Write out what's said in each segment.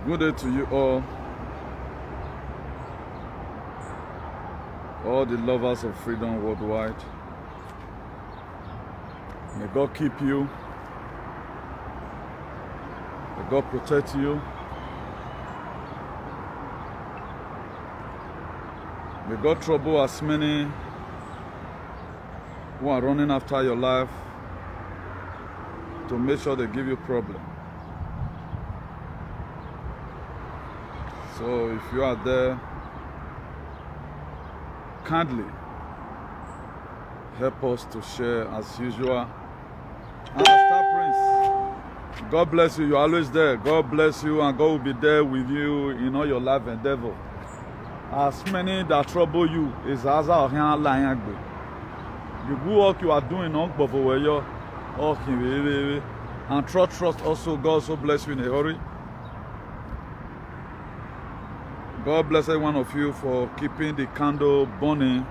Good day to you all the lovers of freedom worldwide. May God keep you. May God protect you. May God trouble as many who are running after your life to make sure they give you problem. So if you are there, kindly help us to share as usual. And Star Prince, God bless you. You're always there. God bless you, and God will be there with you in all your life endeavor. As many that trouble you is as our hand lying. The good work you are doing on Bovoyo, and trust also. God so bless you in a hurry. God bless every one of you for keeping the candle burning.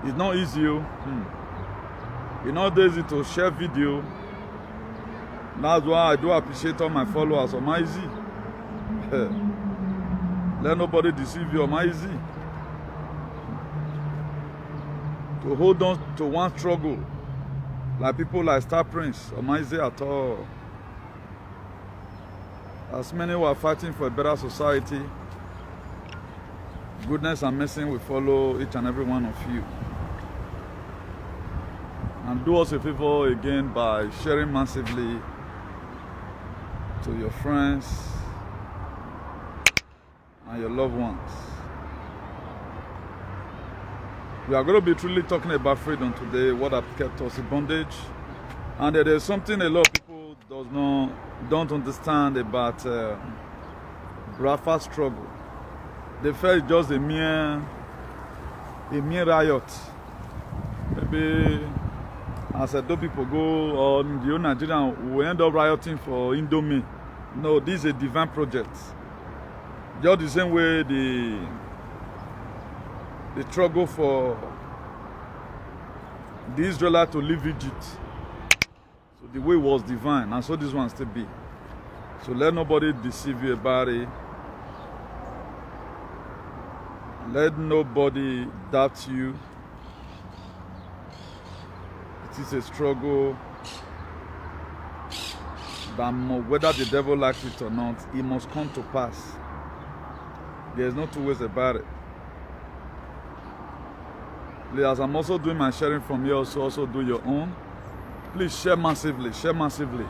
It's not easy. It's not easy to share video. That's why I do appreciate all my followers on my easy. Let nobody deceive you on my easy. To hold on to one struggle, like people like Star Prince on my easy at all. As many who are fighting for a better society, goodness and mercy will follow each and every one of you. And do us a favor again by sharing massively to your friends and your loved ones. We are going to be truly talking about freedom today, what has kept us in bondage. And there is something a lot of people don't understand about Biafra struggle. They felt just a mere riot. Maybe as a people go on the Nigerian will end up rioting for Indomie. No, this is a divine project. Just the same way the struggle for the Israelites to leave Egypt. So the way was divine, and so this one still be. So let nobody deceive you about it. Let nobody doubt you. It is a struggle that whether the devil likes it or not, it must come to pass. There's no two ways about it. As I'm also doing my sharing from here, also do your own. Please share massively, share massively.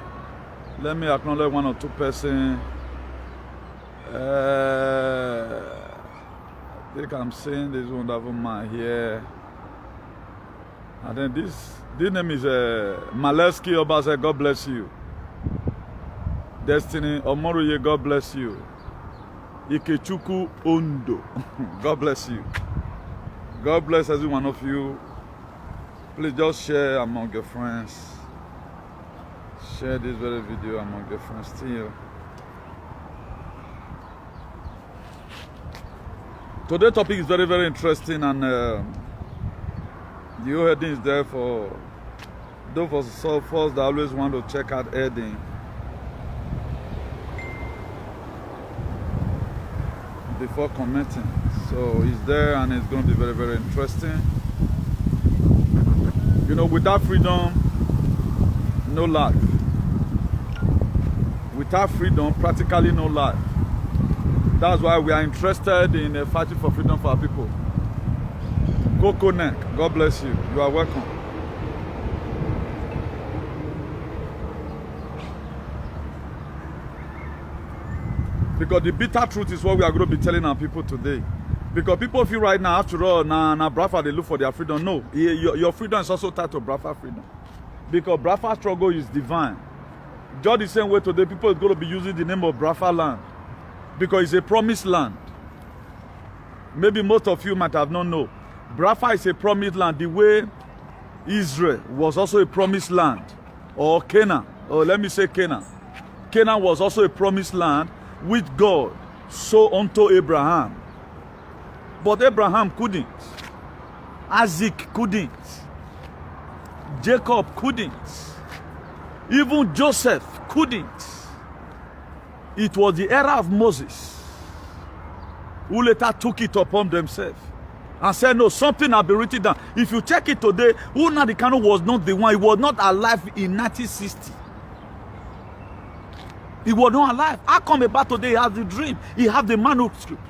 Let me acknowledge one or two persons. I think I'm seeing this wonderful man here. And then this name is Maleski Obaze, God bless you. Destiny Omoruye, God bless you. Ikechuku Ondo, God bless you. God bless every one of you. Please just share among your friends. Share this very video among your friends too. Today's topic is very, very interesting, and the whole heading is there for those of us that always want to check out heading. Before commenting. So it's there, and it's going to be very, very interesting. You know, without freedom, no life. Without freedom, practically no life. That's why we are interested in fighting for freedom for our people. Coco Neck, God bless you. You are welcome. Because the bitter truth is what we are going to be telling our people today. Because people feel right now, after all, Biafra, they look for their freedom. No, your freedom is also tied to Biafra freedom. Because Biafra struggle is divine. Just the same way today, people are going to be using the name of Biafra land. Because it's a promised land. Maybe most of you might have not known. Biafra is a promised land the way Israel was also a promised land. Or Canaan. Or let me say Canaan. Canaan was also a promised land which God saw unto Abraham. But Abraham couldn't. Isaac couldn't. Jacob couldn't. Even Joseph couldn't. It was the era of Moses who later took it upon themselves and said, no, something has been written down. If you check it today, Nnamdi Kanu was not the one. He was not alive in 1960. He was not alive. How come about today he has the dream? He has the manuscript.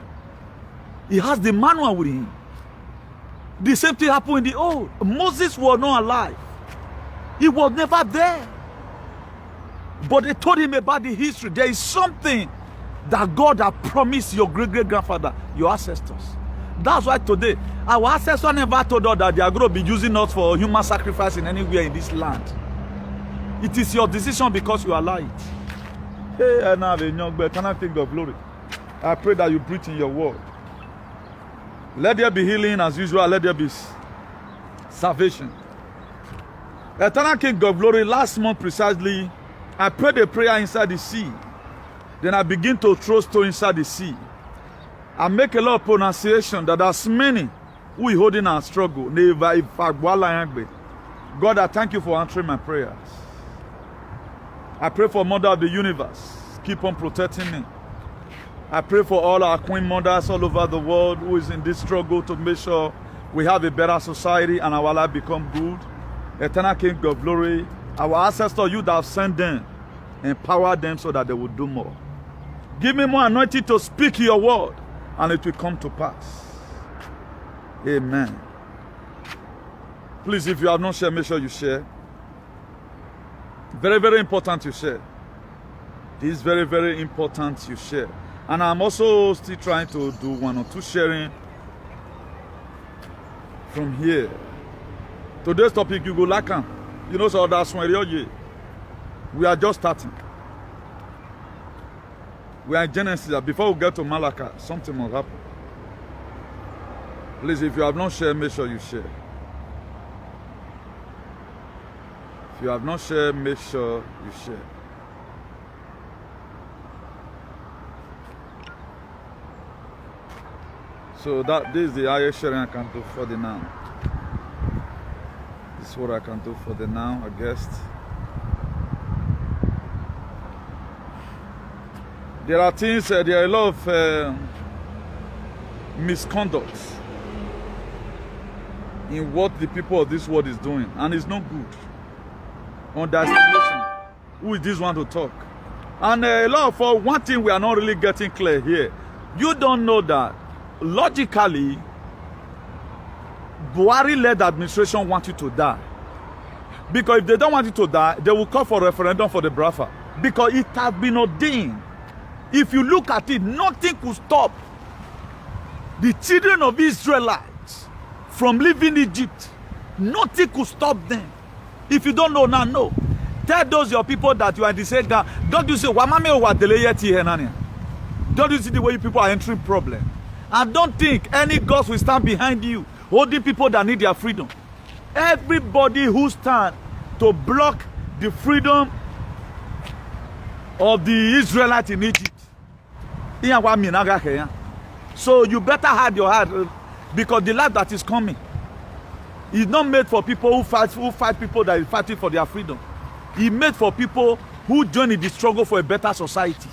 He has the manual with him. The same thing happened in the old. Moses was not alive. He was never there. But they told him about the history. There is something that God had promised your great-great-grandfather, your ancestors. That's why today, our ancestors never told us that they are going to be using us for human sacrifice in anywhere in this land. It is your decision because you allow it. Hey, I now have a young boy. Can I think of glory? I pray that you breathe in your word. Let there be healing as usual. Let there be salvation. Eternal King of glory, last month precisely, I prayed a prayer inside the sea. Then I begin to throw stones inside the sea. I make a lot of pronunciation that there's many who are holding our struggle. God, I thank you for answering my prayers. I pray for Mother of the Universe. Keep on protecting me. I pray for all our queen mothers all over the world who is in this struggle to make sure we have a better society and our life become good. Eternal King of glory, our ancestors, you that have sent them, empower them so that they will do more. Give me more anointing to speak your word, and it will come to pass. Amen. Please, if you have not shared, make sure you share. Very, very important you share. It is very, very important you share. And I'm also still trying to do 1 or 2 sharing from here. Today's topic, you go like him. You know, so that's when we are just starting. We are in Genesis. Before we get to Malachi, something must happen. Please, if you have not shared, make sure you share. If you have not shared, make sure you share. So this is the highest sharing I can do for the now. This is what I can do for the now, I guess. There are things, there are a lot of misconduct in what the people of this world is doing, and it's not good. Underestimation. Who is this one to talk? And a lot of one thing we are not really getting clear here. You don't know that logically, Buhari-led administration want you to die. Because if they don't want you to die, they will call for a referendum for the Biafra. Because it has been ordained. If you look at it, nothing could stop the children of Israelites from leaving Egypt. Nothing could stop them. If you don't know now, no. Tell those your people that you are in the same gang. Don't you say, don't you see the way people are entering problem? And don't think any gods will stand behind you, holding people that need their freedom. Everybody who stands to block the freedom of the Israelites in Egypt. So you better hide your heart, because the life that is coming is not made for people who fight people that are fighting for their freedom. It's made for people who join in the struggle for a better society.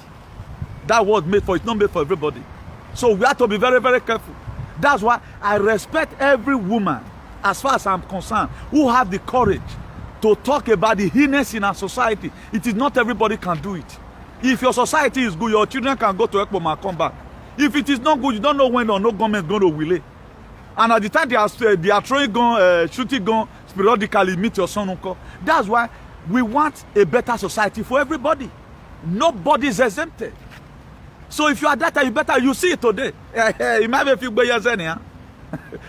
That was made for, it's not made for everybody. So we have to be very, very careful. That's why I respect every woman, as far as I'm concerned, who have the courage to talk about the heinous in our society. It is not everybody can do it. If your society is good, your children can go to Ekpoma and come back. If it is not good, you don't know when or no government is going to will it. And at the time they are throwing gun, shooting gun, periodically meet your son uncle. That's why we want a better society for everybody. Nobody is exempted. So if you are that, you see it today. It might be a few years in.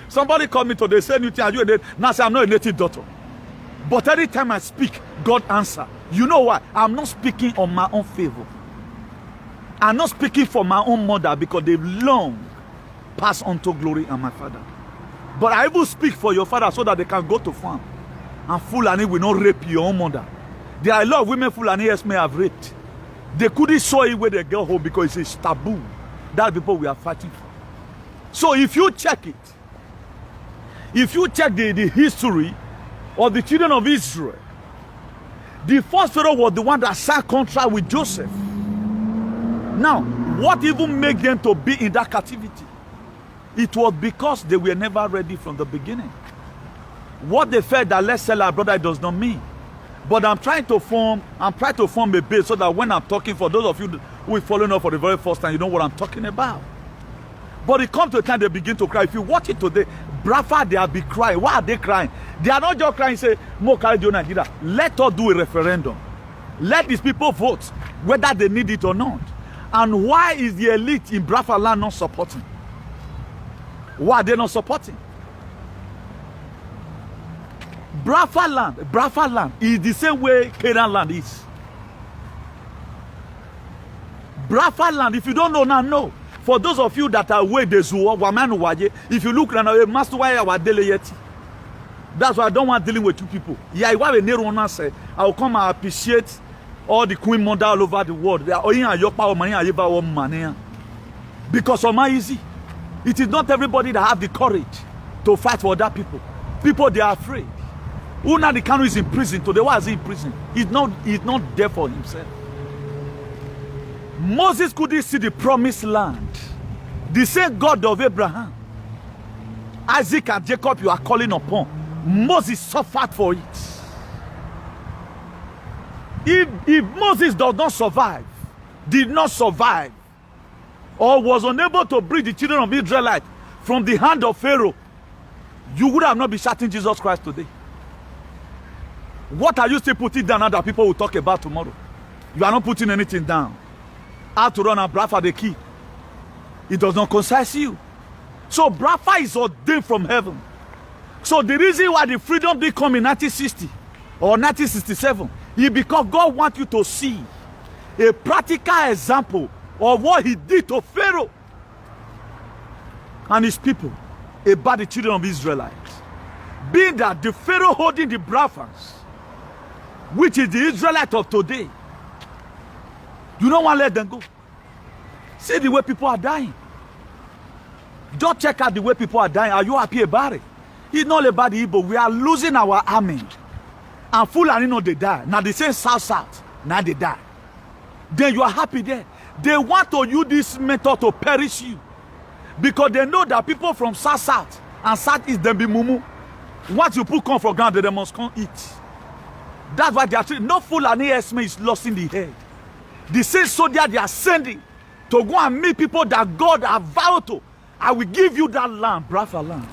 Somebody called me today, say anything, are you a native? Now say I'm not a native daughter. But every time I speak, God answer. You know why? I'm not speaking on my own favor. I'm not speaking for my own mother, because they've long passed on to glory and my father. But I will speak for your father so that they can go to farm. And Fulani will not rape your own mother. There are a lot of women Fulani may have raped. They couldn't show it where they get home because it's taboo. That's people we are fighting for. So if you check it, if you check the history of the children of Israel, the first Pharaoh was the one that signed contract with Joseph. Now, what even made them to be in that captivity? It was because they were never ready from the beginning. What they felt that let's sell our brother, it does not mean. But I'm trying to form a base so that when I'm talking, for those of you who are following up for the very first time, you know what I'm talking about. But it comes to a time they begin to cry. If you watch it today, Brafa, they have been crying. Why are they crying? They are not just crying, say, Mo Karadio Nigeria. Let us do a referendum. Let these people vote whether they need it or not. And why is the elite in Brafa land not supporting? Why are they not supporting? Brafa land is the same way Canaan land is. Brafa land, if you don't know now, know. For those of you that are away, if you look around, that's why I don't want dealing with two people. Yeah, I will come and appreciate all the queen mother all over the world. Because of my easy. It is not everybody that have the courage to fight for other people. People, they are afraid. Nnamdi Kanu is in prison today. Why is he in prison? He's not there for himself. Moses couldn't see the promised land. The same God of Abraham, Isaac and Jacob you are calling upon, Moses suffered for it. If Moses did not survive, or was unable to bring the children of Israelite from the hand of Pharaoh, you would have not been shouting Jesus Christ today. What are you still putting down now that people will talk about tomorrow? You are not putting anything down. How to run a Brafa the key. It does not concern you. So Brafa is ordained from heaven. So the reason why the freedom did come in 1960 or 1967 is because God wants you to see a practical example of what he did to Pharaoh and his people about the children of Israelites. Being that the Pharaoh holding the Brafans, which is the Israelite of today, you don't want to let them go. See the way people are dying. Just check out the way people are dying. Are you happy about it? It's not about the Igbo. We are losing our army. And Fulani know they die. Now they say South. Now they die. Then you are happy there. They want to use this method to perish you. Because they know that people from South and Southeast, they be mumu. Once you put corn for ground, they must come eat. That's why they are saying no Fulani Esme is lost in the head. The same soldier they are sending to go and meet people that God have vowed to. I will give you that land, Brafa land.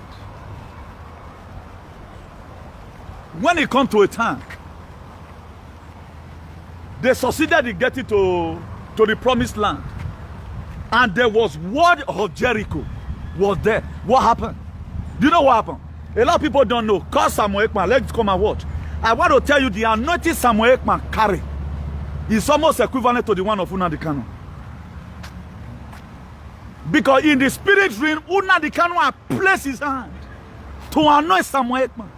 When it comes to a time, they succeeded in getting to the promised land. And there was word of Jericho was there. What happened? Do you know what happened? A lot of people don't know. Call Samuel Ekman. Let's come and watch. I want to tell you the anointing Samuel Ekman carry is almost equivalent to the one of Nnamdi Kanu. Because in the spirit realm, Nnamdi Kanu has placed his hand to anoint Samuel Ekman.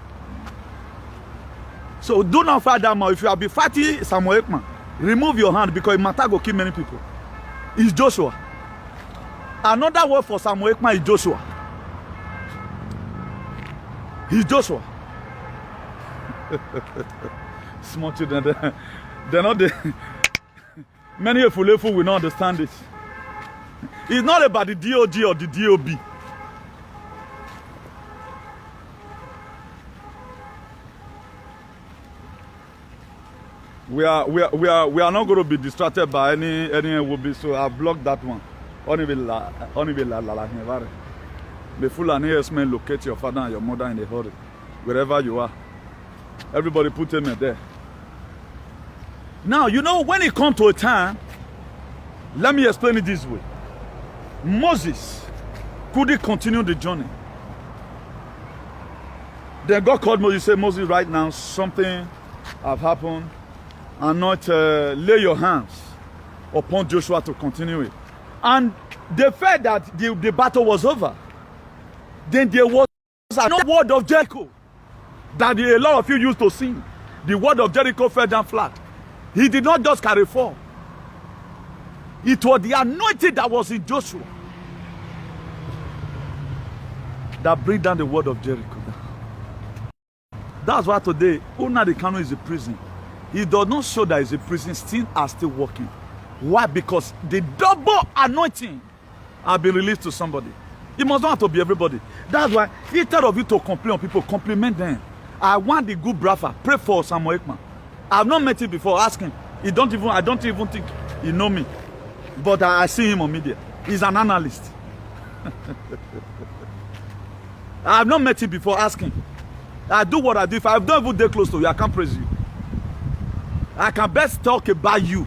So do not fight that man. If you have been fighting Samuel Ekman, remove your hand because it matter go kill many people. It's Joshua. Another word for Samuel Ekman is Joshua. He's Joshua. Small children, they're not the many of you will not understand this. It's not about the DOG or the DOB. We are not going to be distracted by any will be, so I blocked that one. Only the Fulani Esmen locate your father and your mother in a hurry, wherever you are. Everybody put them in there. Now, you know, when it comes to a time, let me explain it this way. Moses couldn't continue the journey. Then God called Moses, said, Moses, right now, something have happened. And not lay your hands upon Joshua to continue it. And they felt that the battle was over. Then there was another word of Jericho that a lot of you used to sing. The word of Jericho fell down flat. He did not just carry fall. It was the anointing that was in Joshua that bring down the word of Jericho. That's why today, Nnamdi Kanu is a prison. He does not show that he's a prison, still are still working. Why? Because the double anointing has been released to somebody. It must not have to be everybody. That's why instead of you to complain on people, compliment them. I want the good brother. Pray for Samuel Ekman. I've not met him before. Ask him. I don't even think he know me. But I see him on media. He's an analyst. I have not met him before. Ask him. I do what I do. If I don't even dare close to you, I can't praise you. I can best talk about you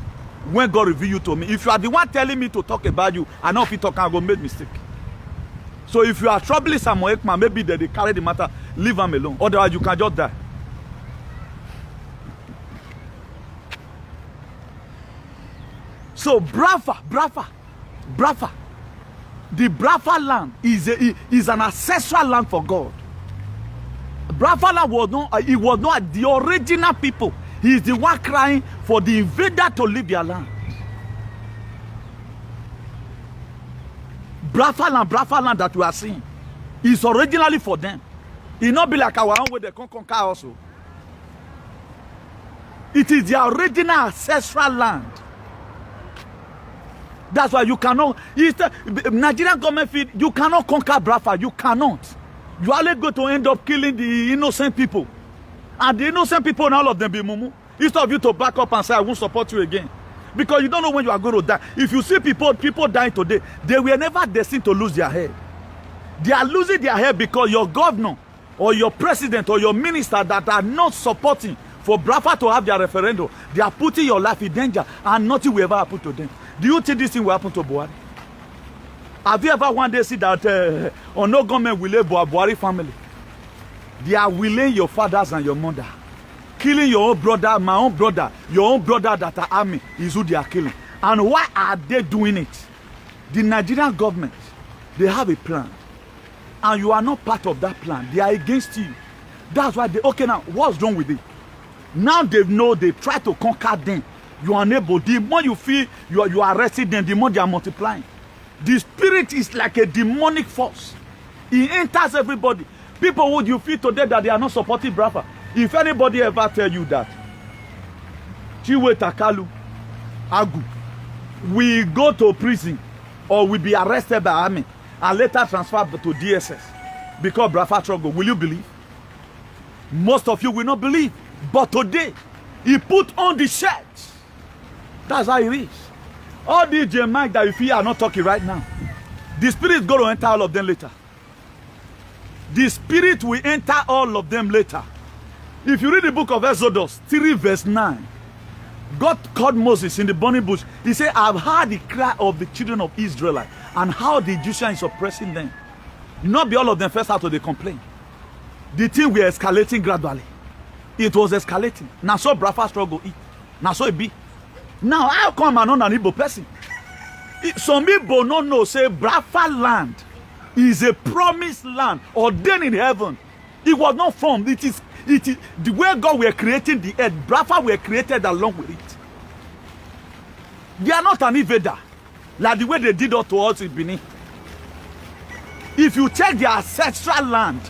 when God reveal you to me. If you are the one telling me to talk about you, I know if you talk, I'm going to make mistake. So if you are troubling Samuel Ekman, maybe they carry the matter, leave him alone. Otherwise, you can just die. So Brafa. The Brafa land is an ancestral land for God. Brafa land was not the original people. He is the one crying for the invader to leave their land. Brafa land that we are seeing is originally for them. It not be like our own way they can conquer also. It is the original ancestral land. That's why you cannot. Nigerian government feel you cannot conquer Brafa. You cannot. You are only going to end up killing the innocent people. And the innocent people, and all of them be mumu. Instead of you to back up and say, I won't support you again. Because you don't know when you are going to die. If you see people dying today, they were never destined to lose their head. They are losing their head because your governor or your president or your minister that are not supporting for Brafa to have their referendum, they are putting your life in danger and nothing will ever happen to them. Do you think this thing will happen to Buhari? Have you ever one day seen that or no government will leave Buhari family? They are willing your fathers and your mother. Killing your own brother, my own brother, your own brother that are army is who they are killing. And why are they doing it? The Nigerian government, they have a plan. And you are not part of that plan. They are against you. That's why okay now, what's wrong with it? Now they know they try to conquer them. You are unable. The more you feel you are arresting them, the more they are multiplying. The spirit is like a demonic force. It enters everybody. People would you feel today that they are not supporting Brafa. If anybody ever tell you that Chiwe Takalu Agu will go to prison or will be arrested by army and later transferred to DSS because Brafa struggle, will you believe? Most of you will not believe. But today, he put on the shirt. That's how it is. All these Jeremiah that you feel are not talking right now. The spirit is going to enter all of them later. The spirit will enter all of them later. If you read the book of Exodus 3 verse 9, God called Moses in the burning bush. He said, I've heard the cry of the children of Israel and how the Egyptians is oppressing them. Not be all of them first out of the complaint. The thing were escalating gradually. It was escalating. Now so Brafa struggle it. Now so it be. Now how come I'm not an Igbo person? Some people don't know say Brafa land is a promised land ordained in heaven. It was not formed. It is the way God were creating the earth. Brafa were created along with it. They are not an invader like the way they did to us in Benin. If you check their ancestral land,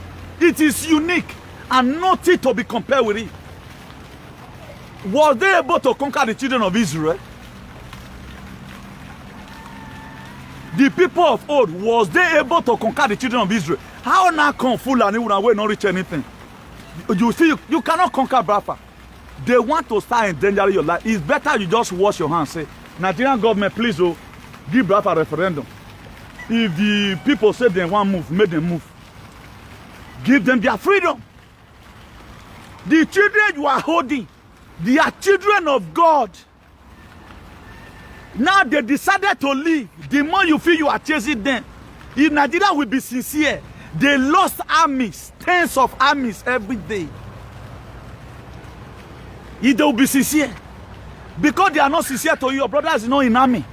it is unique and nothing to be compared with it. Was they able to conquer the children of Israel? The people of old, was they able to conquer the children of Israel? How now come Fulani will not reach anything? You see, you cannot conquer Brafa. They want to start endangering your life. It's better you just wash your hands. Say, Nigerian government, please, give Brafa a referendum. If the people say they want to move, make them move. Give them their freedom. The children you are holding, they are children of God. Now they decided to leave. The more you feel you are chasing them, if Nigeria will be sincere, they lost armies, tens of armies every day. If they will be sincere, because they are not sincere to you, your brothers is not in army.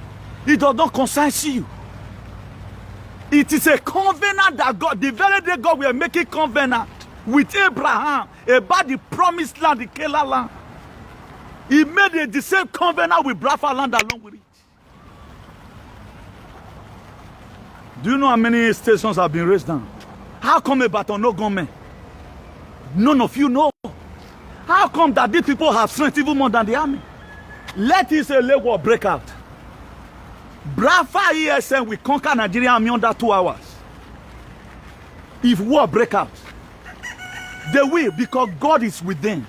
It does not concern you. It is a covenant that God, the very day God will make a covenant with Abraham about the promised land, the Canaan land. He made the same covenant with Brafa land along with it. Do you know how many stations have been raised down? How come about no government? None of you know. How come that these people have strength even more than the army? Let this war break out. Biafra ESN will conquer Nigeria army under 2 hours. If war break out, they will, because God is with them.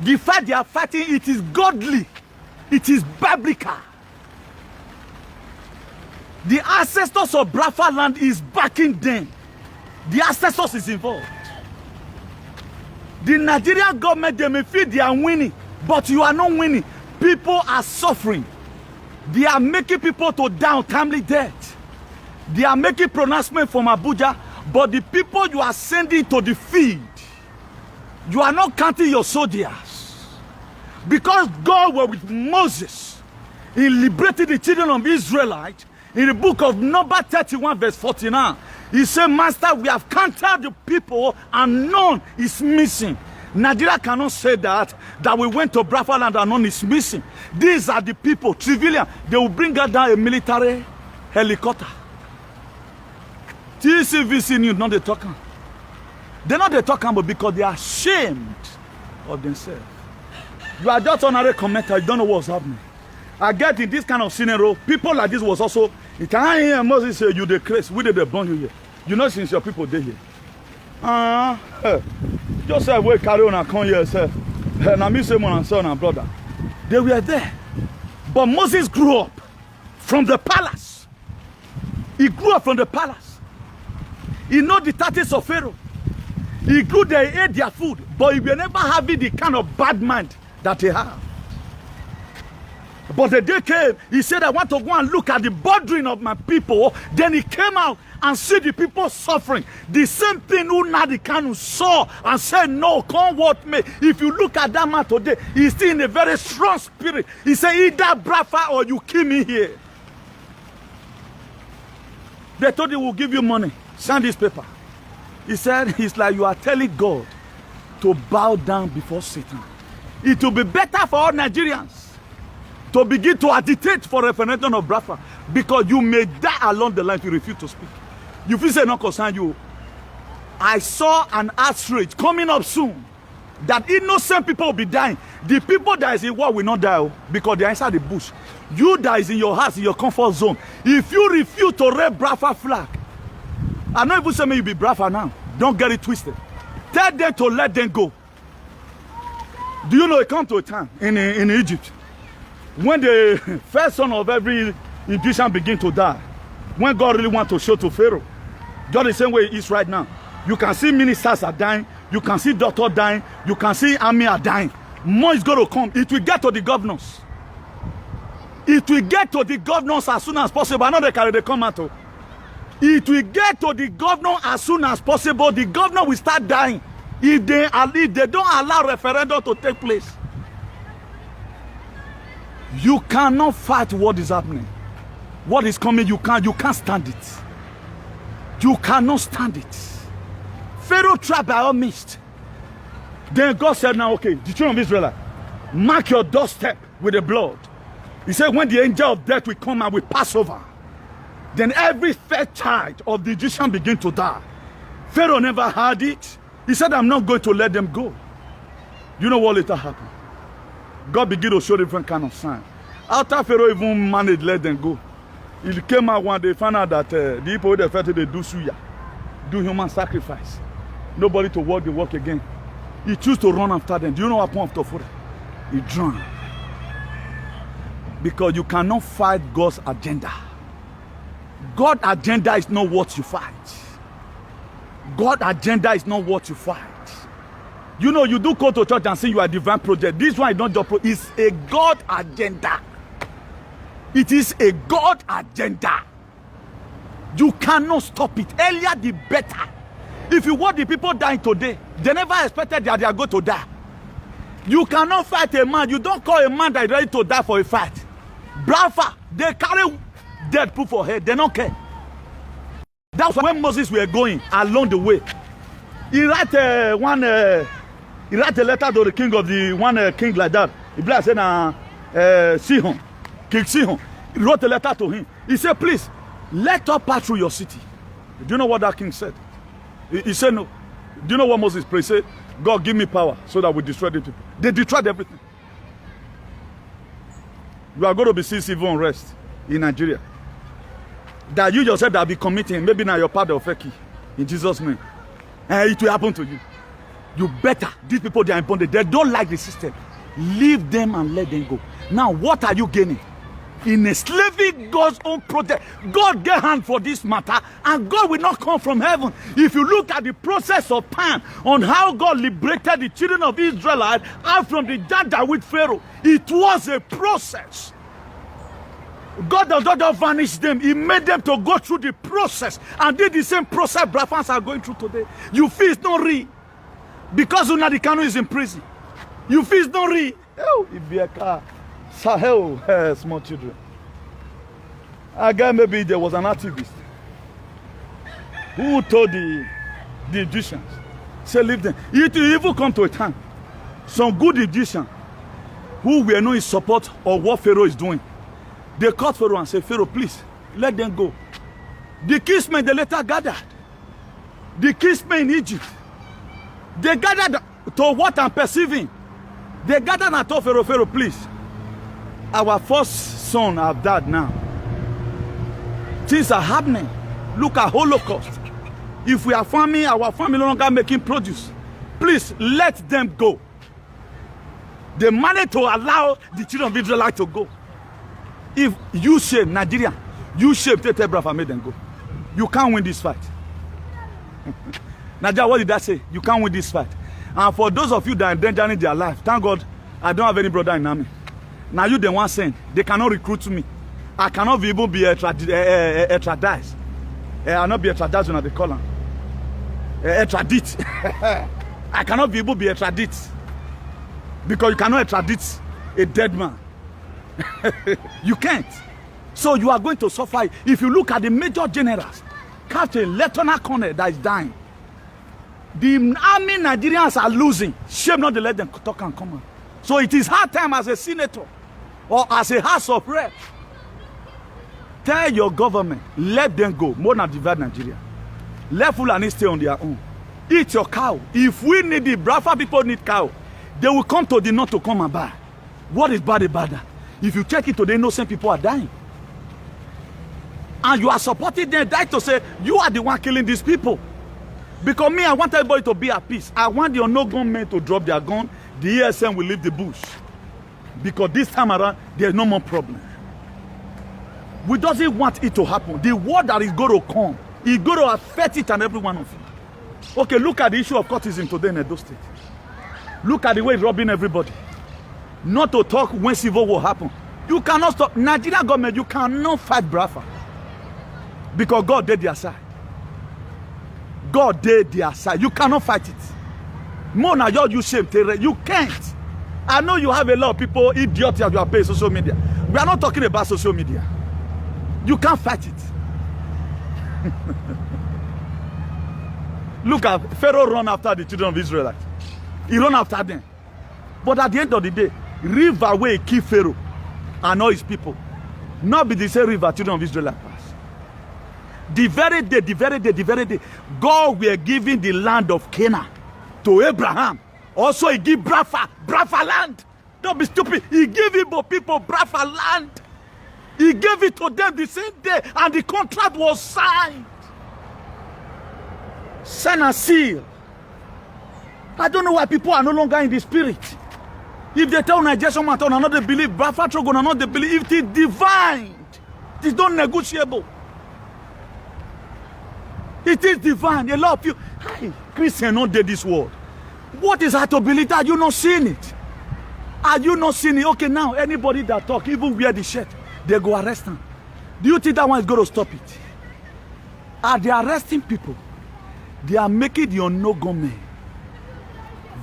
The fight they are fighting, it is godly. It is biblical. The ancestors of Biafra land is backing them. The ancestors is involved. The Nigerian government, they may feel they are winning, but you are not winning. People are suffering. They are making people to die untimely death. They are making pronouncement from Abuja, but the people you are sending to the field, you are not counting your soldiers. Because God was with Moses in liberating the children of Israelites, in the book of Numbers 31 verse 49, he said, Master, we have counted the people and none is missing. Nigeria cannot say that we went to Biafra land and none is missing. These are the people, civilian. They will bring us down a military helicopter. TCVC news, not they talking. They're not they talking about because they are ashamed of themselves. You are just honorary commenter, you don't know what's happening. I get in this kind of scenario, people like this was also, you can hear Moses say, you the crazy, we did they burn you here. You know since your people there here. Just say, we carry on and come here, sir. And I miss him and son and brother. They were there. But Moses grew up from the palace. He grew up from the palace. He know the tactics of Pharaoh. He grew there, he ate their food, but he will never having the kind of bad mind that he have. But the day came, he said, I want to go and look at the bordering of my people. Then he came out and see the people suffering. The same thing Nnamdi Kanu saw and said, no, come what may. If you look at that man today, he's still in a very strong spirit. He said, either Biafra or you kill me here. They told him, we'll give you money. Sign this paper. He said, it's like you are telling God to bow down before Satan. It will be better for all Nigerians to begin to agitate for referendum of Biafra, because you may die along the line if you refuse to speak. You feel say not concern you. I saw an outrage coming up soon that innocent people will be dying. The people that is in war will not die because they are inside the bush. You that is in your house, in your comfort zone, if you refuse to raise Biafra flag, I know even say me you be Biafra now. Don't get it twisted. Tell them to let them go. Do you know it come to a time in Egypt when the first son of every Egyptian begin to die, when God really want to show to Pharaoh, just the same way it is right now. You can see ministers are dying, you can see doctors dying, you can see army are dying. More is going to come. It will get to the governors. It will get to the governors as soon as possible. I know they carry the come out. It will get to the governor as soon as possible. The governor will start dying if they don't allow referendum to take place. You cannot fight what is happening. What is coming, you can't stand it. You cannot stand it. Pharaoh tried by all means. Then God said, now, okay, the children of Israel, mark your doorstep with the blood. He said, when the angel of death will come and will pass over, then every first child of the Egyptian begin to die. Pharaoh never had it. He said, I'm not going to let them go. You know what later happened? God began to show different kind of sign. After Pharaoh even managed to let them go, he came out one day, found out that the people they felt they do suya, do human sacrifice. Nobody to work the work again. He chose to run after them. Do you know what happened after Pharaoh? He drowned. Because you cannot fight God's agenda. God's agenda is not what you fight. God's agenda is not what you fight. You know, you do go to church and say you are a divine project. This one is not your project. It's a God agenda. It is a God agenda. You cannot stop it. Earlier the better. If you want the people dying today, they never expected that they are going to die. You cannot fight a man. You don't call a man that is ready to die for a fight. Biafra, they carry dead people for head. They don't care. That's when Moses were going along the way. He write a letter to the king of the one king like that. He said, Sihon, King Sihon. He wrote a letter to him. He said, please, let us pass through your city. Do you know what that king said? He said no. Do you know what Moses prayed? He said, God, give me power so that we destroy the people. They destroyed everything. You are going to be seeing civil unrest. in Nigeria. That you yourself that be committing, maybe now you're part of Feki. In Jesus' name. And it will happen to you. You better. These people, they are in bondage. They don't like the system. Leave them and let them go. Now, what are you gaining? In enslaving God's own project. God get hand for this matter, and God will not come from heaven. If you look at the process of time on how God liberated the children of Israel out from the danger with Pharaoh, it was a process. God does not just vanish them. He made them to go through the process, and did the same process Brafans are going through today. You feel it's not real because Nnamdi Kanu is in prison. You feel it's not real. Oh, it be a car. Sahel, small children. Again, maybe there was an activist who told the Egyptians, say, leave them. It will even come to a time, some good Egyptians who were not in support of what Pharaoh is doing, they called Pharaoh and said, Pharaoh, please, let them go. The kinsmen, they later gathered. The kinsmen in Egypt, they gathered to what I'm perceiving. They gathered and told Pharaoh, Pharaoh, please, our first son have died now. Things are happening. Look at Holocaust. If we are farming, our family no longer making produce. Please let them go. They managed to allow the children of Israel to go. If you shame Nigeria, you shame Tete Brafa, made them go. You can't win this fight. Nigeria, what did I say? You can't win this fight. And for those of you that are endangering their life, thank God I don't have any brother in army. Now you the one saying they cannot recruit me. I cannot even be extradited. I'll not be extradited when they call them. Extradite. I cannot be able to be extradited. Because you cannot extradite a dead man. You can't. So you are going to suffer. If you look at the major generals, Captain, Lieutenant Colonel that is dying, the army Nigerians are losing. Shame not to let them talk and come on. So it is hard time as a senator or as a House of Reps. Tell your government, let them go. More than divide Nigeria. Let Fulani stay on their own. Eat your cow. If we need it, Brafa people need cow. They will come to the north to come and buy. What is bad about that? If you check it today, innocent people are dying. And you are supporting them, to say, you are the one killing these people. Because me, I want everybody to be at peace. I want your no-gun men to drop their gun. The ESN will leave the bush. Because this time around, there's no more problem. We doesn't want it to happen. The war that is going to come, is going to affect it and every one of you. Okay, look at the issue of cultism today in Edo State. Look at the way it's robbing everybody. Not to talk when civil war happen. You cannot stop. Nigerian government, you cannot fight Brafa. Because God did their side. God did their side. You cannot fight it. More now, you shame. You can't. I know you have a lot of people, idiots, you are paying social media. We are not talking about social media. You can't fight it. Look at Pharaoh run after the children of Israel. He run after them. But at the end of the day, river way kill Pharaoh and all his people. Not be the same river children of Israel pass. The very day, God were giving the land of Canaan to Abraham. Also, he gave Brafa land. Don't be stupid. He gave Igbo people Brafa land. He gave it to them the same day, and the contract was signed. Sign and seal. I don't know why people are no longer in the spirit. If they tell Nigeria someone or not, they believe Brafa Trogon or not, they believe it is divine. It is not negotiable. It is divine. A lot of you, hey, Christians don't do this world. What is hard to believe that you not seeing it? Are you not seeing it? Okay, now anybody that talk, even wear the shirt, they go arrest them. Do you think that one is going to stop it? Are they arresting people? They are making the no-gun men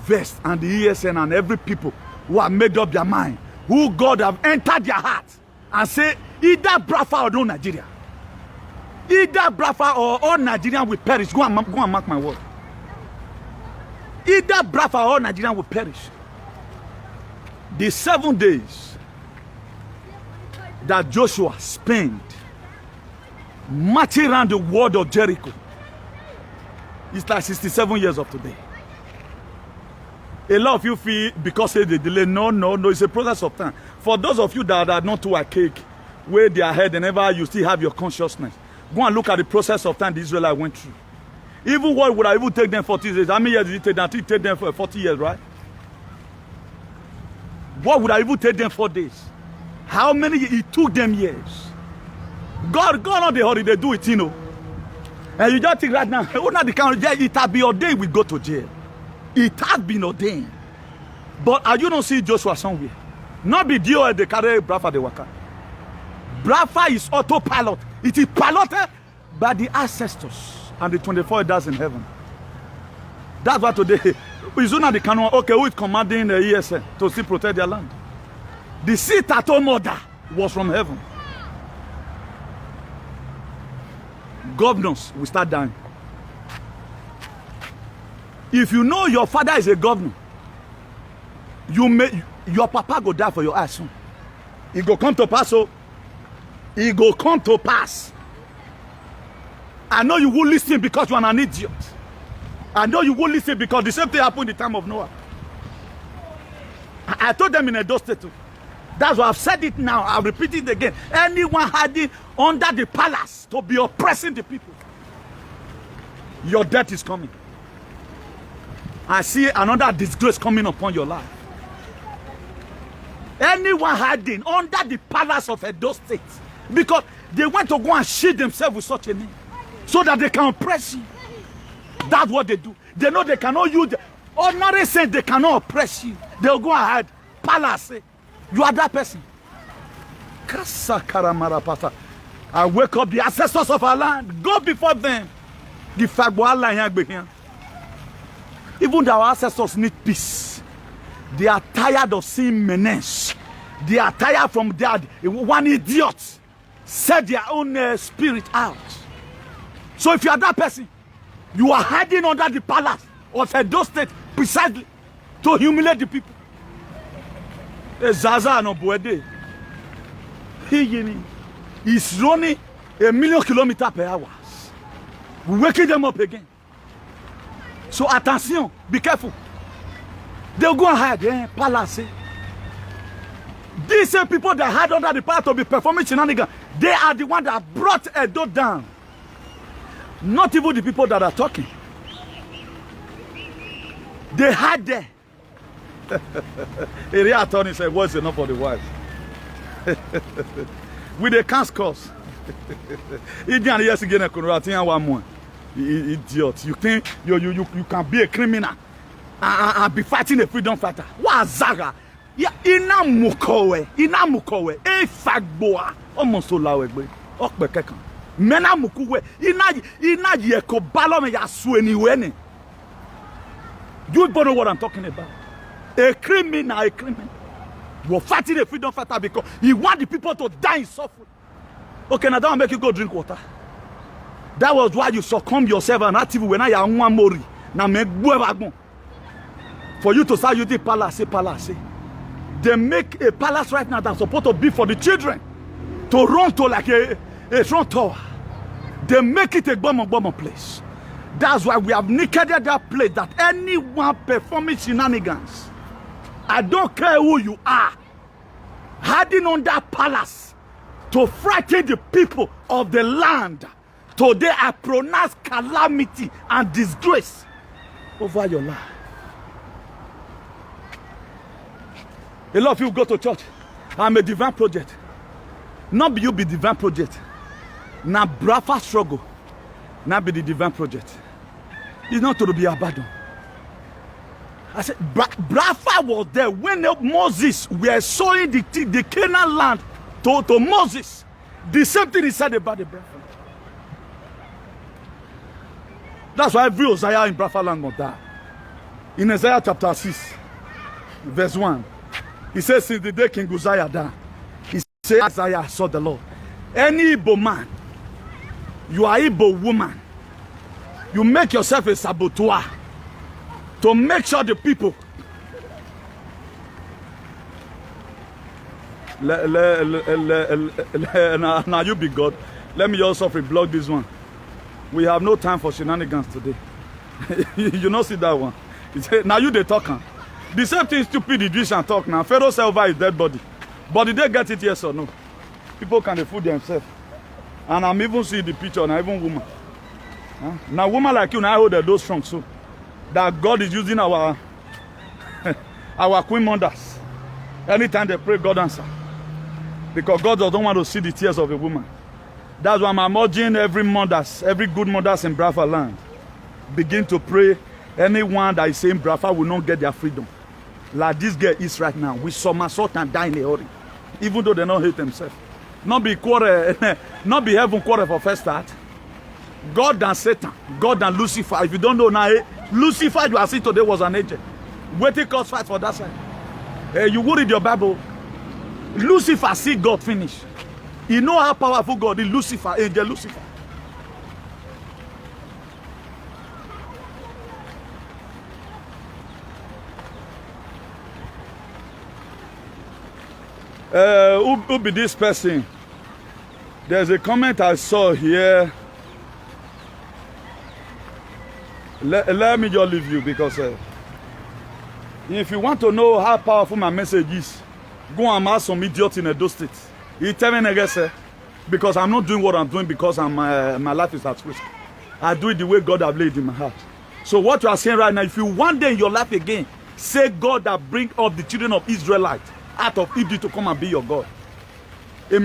vest and the ESN and every people who have made up their mind, who God have entered their heart and say, either Brafa or no Nigeria. Either Brafa or all Nigerian will perish. Go and mark my word. Either Brafa or Nigerian will perish. The 7 days that Joshua spent marching around the wall of Jericho, it's like 67 years of today. A lot of you feel because of the delay. No, it's a process of time. For those of you that are not too archaic, where they are head, whenever you still have your consciousness. Go and look at the process of time the Israelites went through. Even what would I even take them 40 years? How many years did it take them? It take them for 40 years, right? What would I even take them 4 days? How many? It took them years. God on the holiday, do it, you know. And you just think right now, it has been ordained we go to jail. It has been ordained. But you don't see Joshua somewhere. Not be deal they carry Brafa the waka. Brafa is autopilot. It is piloted by the ancestors and the 24 elders in heaven. That's why today, it's not the canon. Okay, who is commanding the ESN to still protect their land? The seat at home order was from heaven. Governors will start dying. If you know your father is a governor, your papa go die for your ass soon. It go come to pass. So it go come to pass. I know you will listen because you are an idiot. I know you will listen because the same thing happened in the time of Noah. I told them in Edo State too. That's why I've said it now. I'll repeat it again. Anyone hiding under the palace to be oppressing the people, your death is coming. I see another disgrace coming upon your life. Anyone hiding under the palace of Edo State because they want to go and shield themselves with such a name so that they can oppress you. That's what they do. They know they cannot use the ordinary sense, they cannot oppress you. They'll go ahead, palace. You are that person. I wake up the ancestors of our land. Go before them. Even our ancestors need peace. They are tired of seeing menace. They are tired from that. One idiot set their own spirit out. So if you are that person, you are hiding under the palace of Edo State precisely to humiliate the people. Zaza no Buede. He's running 1,000,000 kilometers per hour. We're waking them up again. So attention, be careful. They'll go and hide, palace. These same people that hide under the palace to be performing shenanigans, they are the ones that brought Edo down. Not even the people that are talking. They hide there. Area attorney said, what's enough for the wife? With a can't cause. Idiot, you think you can be a criminal and be fighting a freedom fighter? What Zaga? Yeah, ina mukowe, e fagboa, almost so loud. Okbekeka. Mena mukuwe, ina yeko balome ya sueni. You don't know what I'm talking about. A criminal. You're fighting a freedom fighter because he want the people to die in suffering. Okay, now that will make you go drink water. That was why you succumb yourself and active when I am one mori. Now make for you to start using palace. They make a palace right now that's supposed to be for the children to run to like a front tower. They make it a bomb place. That's why we have nickaded that place that anyone performing shenanigans, I don't care who you are, hiding on that palace to frighten the people of the land. Today I pronounce calamity and disgrace over your life. A lot of you go to church. I'm a divine project. Not be you be divine project. Now Brafa struggle. Now be the divine project. It's not to be abandoned. I said, Brafa was there when Moses were sowing the Canaan land to Moses. The same thing he said about the Brafa. That's why every Uzziah in Brafa land must die. In Isaiah chapter 6, verse 1, he says, since the day King Uzziah died, he said, Isaiah saw the Lord. Any Igbo man, you are Igbo woman, you make yourself a saboteur to make sure the people now you be God. Let me also block this one. We have no time for shenanigans today. You not see that one. Now you they talking. The same thing stupid Idris and talk now. Pharaoh said over his dead body. But did they get it, yes or no? people can fool themselves. And I'm even seeing the picture, and even woman. Huh? Now, woman like you, now I hold those strong so that God is using our our queen mothers. Anytime they pray, God answer. Because God doesn't want to see the tears of a woman. That's why I'm urging every good mothers in Biafra land, begin to pray. Anyone that is saying Biafra will not get their freedom, like this girl is right now, we somersault and die in a hurry, even though they don't hate themselves. Not be quarrel, not be heaven quarrel for first start. God and Satan, God and Lucifer. If you don't know now, Lucifer you are seeing today was an angel. Waiting cause fight for that side. You would read your Bible. Lucifer see God finish. You know how powerful God is. Lucifer, angel Lucifer. Who be this person? There's a comment I saw here. Let me just leave you because if you want to know how powerful my message is, go and ask some idiot in Edo State. He tell me again, because I'm not doing what I'm doing because my life is at risk. I do it the way God has laid in my heart. So what you are saying right now, if you one day in your life again, say God that bring up the children of Israelites out of Egypt to come and be your God. If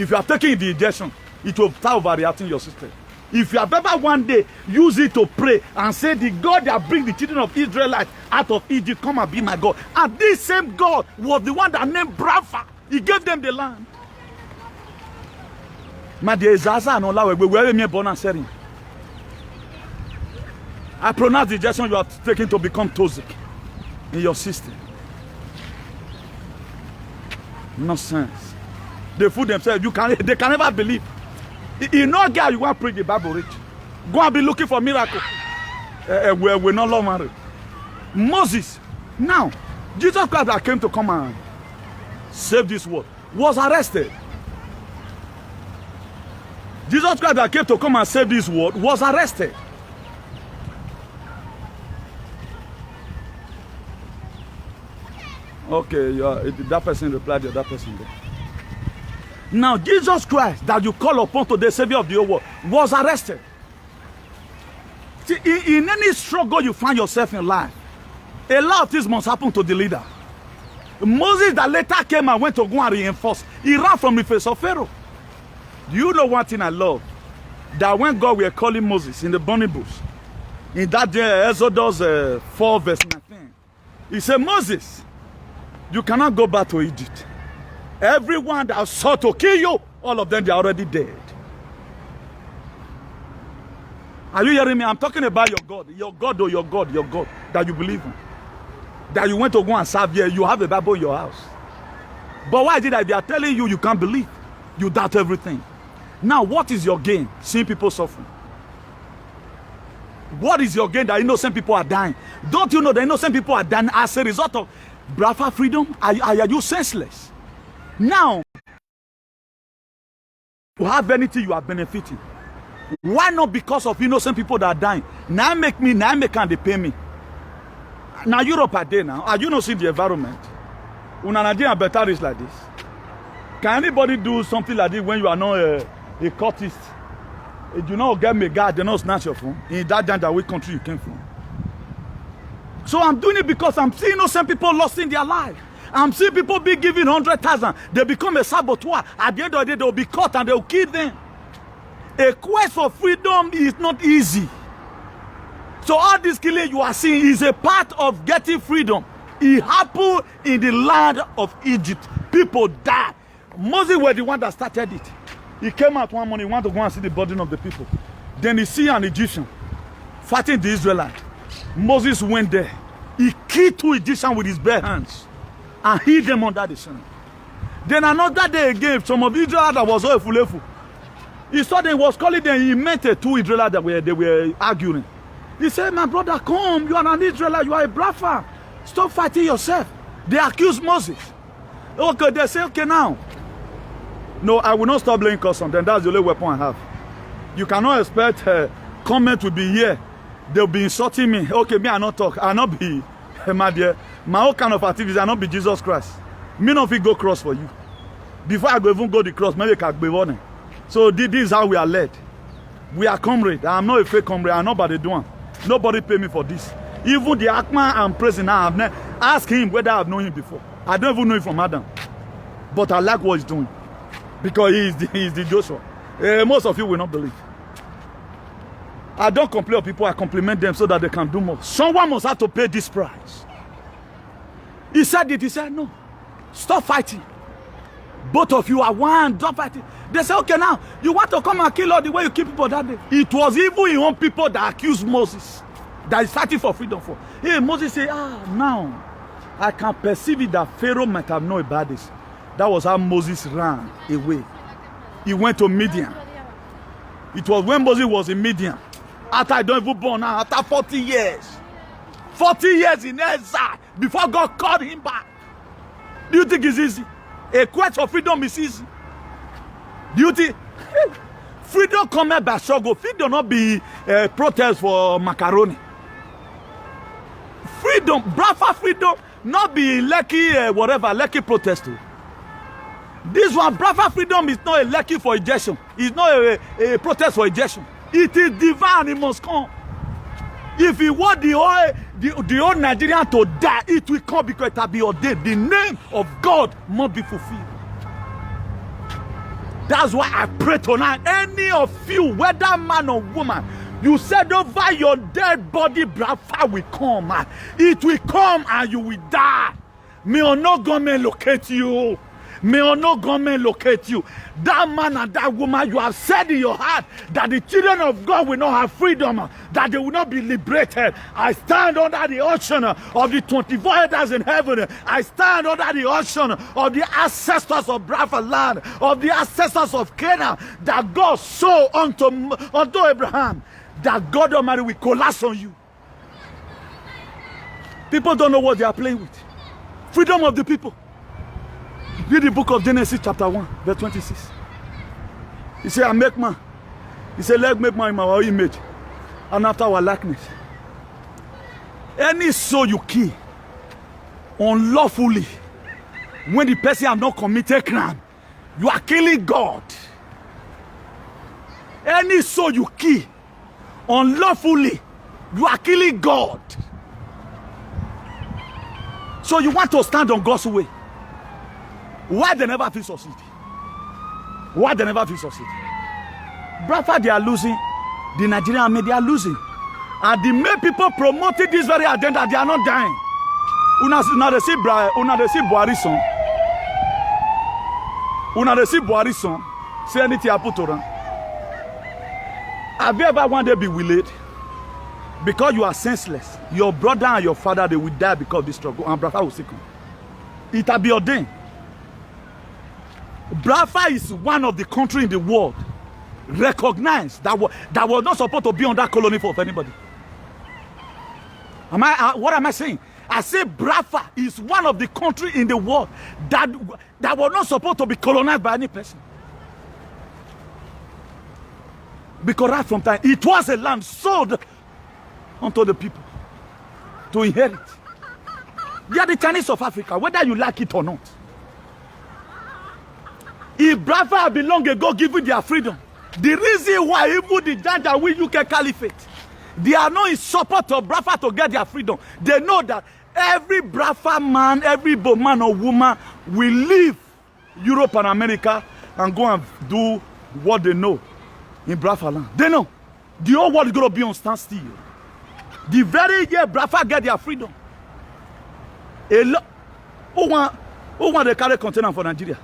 you are taking the injection, it will start overreacting your system. If you have ever one day use it to pray and say the God that bring the children of Israelites out of Egypt, come and be my God. And this same God was the one that named Biafra. He gave them the land. I pronounce the injection you are taking to become toxic in your system. Nonsense. They fool themselves. They can never believe. You know, girl, you want to preach the Bible rich. Go and be looking for miracle. We're not long married. Moses, now, Jesus Christ that came to come and save this world, was arrested. Jesus Christ that came to come and save this world was arrested. Okay, that person replied, that person there. Now, Jesus Christ that you call upon to the Savior of the whole world was arrested. See, in any struggle you find yourself in life, a lot of things must happen to the leader. Moses that later came and went to go and reinforce, he ran from the face of Pharaoh. Do you know one thing I love? That when God were calling Moses in the burning bush, in that day, Exodus 4 verse 19, he said, Moses, you cannot go back to Egypt. Everyone that sought to kill you, all of them, they are already dead. Are you hearing me? I'm talking about your God. Your God or your God that you believe in. That you went to go and serve here. You have a Bible in your house. But why is it that they are telling you you can't believe? You doubt everything. Now, what is your gain? Seeing people suffering. What is your gain that innocent people are dying? Don't you know that innocent people are dying as a result of Biafra freedom? Are you senseless? Now, to have anything you are benefiting. Why not because of innocent people that are dying? Now make and they pay me. Now Europe are there now. Are you not seeing the environment? Una Nigerian better is like this. Can anybody do something like this when you are not a cultist? If you not get me guard, they not snatch your phone. In that danger, which country you came from? So I'm doing it because I'm seeing innocent people lost in their life. I'm seeing people be given 100,000. They become a saboteur. At the end of the day, they'll be caught and they'll kill them. A quest for freedom is not easy. So all this killing you are seeing is a part of getting freedom. It happened in the land of Egypt. People died. Moses was the one that started it. He came out one morning, he wanted to go and see the burden of the people. Then he see an Egyptian fighting the Israelites. Moses went there. He killed 2 Egyptians with his bare hands and hid them under the sun. Then another day again, some of Israel that was all full. He saw them, was calling them, he met 2 Israelites that they were arguing. He said, my brother, come, you are an Israelite, you are a Biafra. Stop fighting yourself. They accused Moses. Okay, they say, okay now. No, I will not stop blaming custom, then that's the only weapon I have. You cannot expect comment will be here. They'll be insulting me. Okay, me, I not talk. I not be, my dear, my own kind of activity, I not be Jesus Christ. Me not fit go cross for you. Before I go even go the cross, maybe I can be running. So this is how we are led. We are comrade. I'm not a fake comrade. I'm not by the doing. Nobody pay me for this. Even the Akman I'm praising now, I've never asked him whether I've known him before. I don't even know him from Adam. But I like what he's doing. Because he's the Joshua. Most of you will not believe. I don't complain of people, I compliment them so that they can do more. Someone must have to pay this price. He said it, he said, no. Stop fighting. Both of you are one, stop fighting. They say, okay, now, you want to come and kill all the way you kill people that day. It was even your own people that accused Moses, that is fighting for freedom for. Hey, Moses said, now, I can perceive it that Pharaoh might have known about this. That was how Moses ran away. He went to Midian. It was when Moses was in Midian. After I don't even born now, after 40 years. 40 years in exile before God called him back. Do you think it's easy? A quest for freedom is easy. Do you think freedom comes by struggle? Freedom not be a protest for macaroni. Freedom, Brafa freedom, not be lucky whatever, lucky protest. This one, Brafa freedom is not a lucky for ejection. It's not a protest for ejection. It is divine, it must come. If you want the whole Nigerian to die, it will come because it will be ordained. The name of God must be fulfilled. That's why I pray tonight. Any of you, whether man or woman, you said over your dead body, Brafa will come. It will come and you will die. May no government locate you. May no government locate you. That man and that woman, you have said in your heart that the children of God will not have freedom, that they will not be liberated. I stand under the ocean of the 24 elders in heaven. I stand under the ocean of the ancestors of Brafa land, of the ancestors of Canaan, that God saw unto Abraham, that God Almighty will collapse on you. People don't know what they are playing with. Freedom of the people. Read the book of Genesis chapter 1, verse 26. He said, I make man. He said, let make man in our image and after our likeness. Any soul you kill unlawfully, when the person has not committed crime, you are killing God. Any soul you kill unlawfully, you are killing God. So you want to stand on God's way. Why they never feel succeed? Why they never feel succeed? Brafa, they are losing. The Nigerian army, they are losing. And the main people promoting this very agenda, they are not dying. Una de see Buhari son. Una de see Buhari son. Say anything happen to them. Have you ever one day be willing? Because you are senseless. Your brother and your father, they will die because of this struggle. And Brafa will still come. It will be ordained. Brafa is one of the countries in the world recognized that was not supposed to be on that colony for anybody. What am I saying? I say Brafa is one of the countries in the world that was not supposed to be colonized by any person. Because right from time, it was a land sold unto the people to inherit. They are the Chinese of Africa, whether you like it or not. If Brafa had long ago given their freedom, the reason why even the giant that we UK caliphate, they are not in support of Brafa to get their freedom. They know that every Brafa man, every man or woman will leave Europe and America and go and do what they know in Brafa land. They know the whole world is going to be on standstill. The very year Brafa get their freedom, who want to carry container for Nigeria?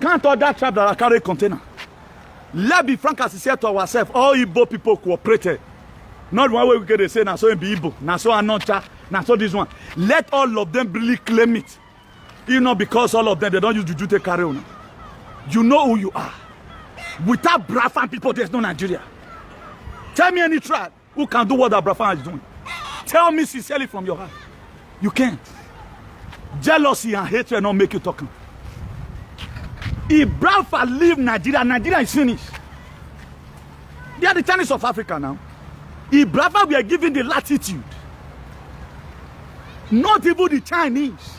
Can't all that tribe that carry container? Let's be frank as we say to ourselves, all Igbo people cooperated. Not one way we can say, now so be Igbo, now so Anocha, now so this one. Let all of them really claim it. You know, because all of them, they don't use juju to carry on. You know who you are. Without Brafa people, there's no Nigeria. Tell me any tribe who can do what that Brafa is doing. Tell me sincerely from your heart. You can't. Jealousy and hatred don't make you talking. If Brafa leave Nigeria, Nigeria is finished. They are the Chinese of Africa now. If Brafa were given the latitude, not even the Chinese,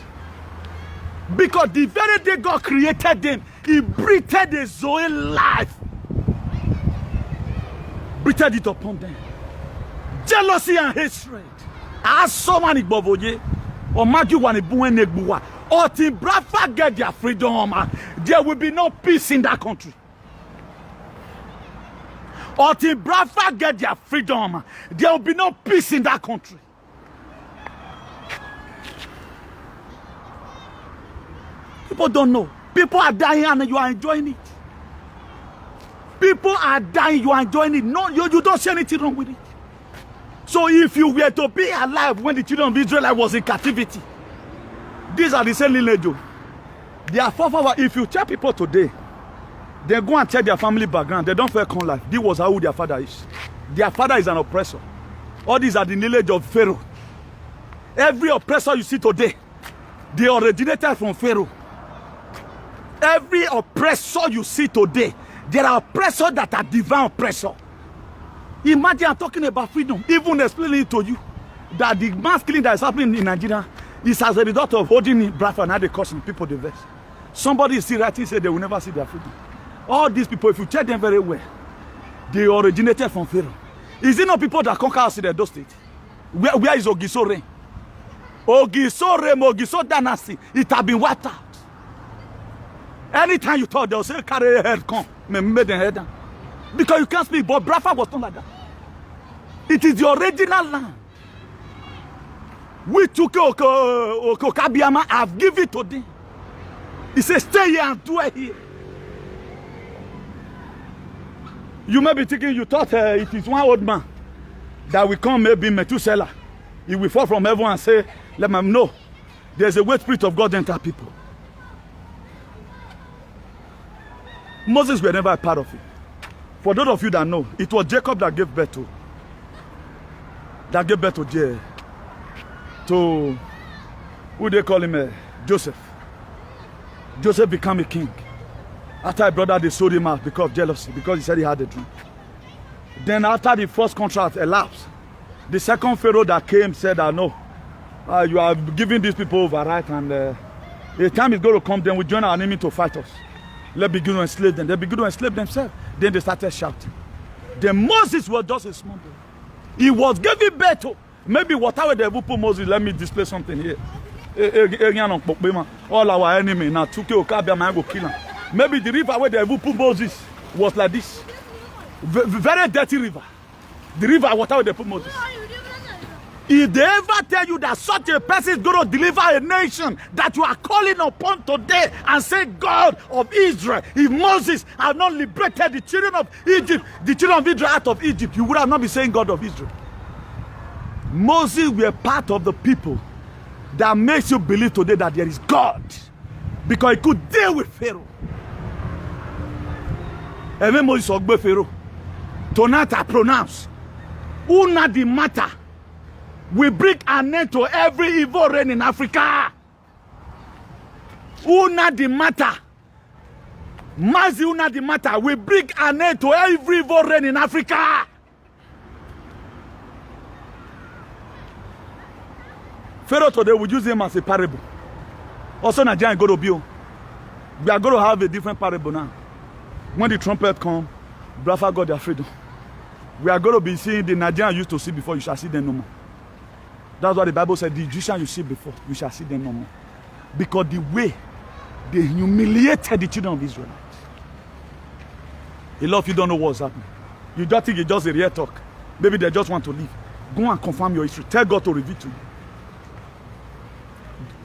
Because the very day God created them, he breathed a Zoe life. Breathed it upon them. Jealousy and hatred. As someone in Bovoye, or Magiwan Buenegua, or Timbrafa get their freedom, there will be no peace in that country. Or Timbrafa get their freedom, there will be no peace in that country. People don't know. People are dying and you are enjoying it. People are dying, you are enjoying it. No, you don't see anything wrong with it. So if you were to be alive when the children of Israel was in captivity, these are the same lineage. They are forefathers. If you tell people today, they go and check their family background, they don't come life. This was how their father is. Their father is an oppressor. All these are the lineage of Pharaoh. Every oppressor you see today, they originated from Pharaoh. Every oppressor you see today, there are oppressors that are divine oppressors. Imagine I'm talking about freedom, even explaining to you that the mass killing that is happening in Nigeria is as a result of holding Bradford and how they causing people the verse. Somebody is still writing, say they will never see their freedom. All these people, if you check them very well, they originated from Pharaoh. Is it not people that conquer us in Edo State? Where is Ogisore? Ogiso dynasty, it has been wiped out. Anytime you talk, they'll say, carry a head, come. Made them head down. Because you can't speak, but Bradford was not like that. It is the original land. We took Okabiama, I've given it to them. He says, stay here and do it here. You may be thinking, you thought it is one old man that will come, maybe Methuselah. He will fall from heaven and say, let me know. There's a weight spirit of God enter people. Moses were never a part of it. For those of you that know, it was Jacob that gave birth to who they call him, Joseph. Joseph became a king. After his brother, they sold him out because of jealousy, because he said he had a dream. Then after the first contract elapsed, the second Pharaoh that came said, no, you are giving these people over, right? And the time is going to come, then we join our enemy to fight us. Let's begin to enslave them. They begin to enslave themselves. Then they started shouting. Then Moses was just a small boy. He was giving birth to. Maybe whatever they will put Moses, let me display something here. All our enemy now took kill him. Maybe the river where they will put Moses was like this. Very dirty river. The river, whatever they put Moses. If they ever tell you that such a person is going to deliver a nation that you are calling upon today and say, God of Israel, if Moses had not liberated the children of Egypt, the children of Israel out of Egypt, you would have not been saying God of Israel. Moses were part of the people that makes you believe today that there is God, because he could deal with Pharaoh. And when Moses spoke with Pharaoh, tonight I pronounce, who not the matter, we bring an end to every evil reign in Africa. Who not the matter? Mazi who not the matter? We bring an end to every evil reign in Africa. Pharaoh today, we use him as a parable. Also, Nigeria is going to be. We are going to have a different parable now. When the trumpet comes, Bradford got their freedom. We are going to be seeing the Nigerians used to see before, you shall see them no more. That's what the Bible said. The Egyptians you see before, you shall see them no more. Because the way they humiliated the children of Israel. A lot of you don't know what's happening. You just think it's just a real talk. Maybe they just want to leave. Go and confirm your history. Tell God to reveal to you.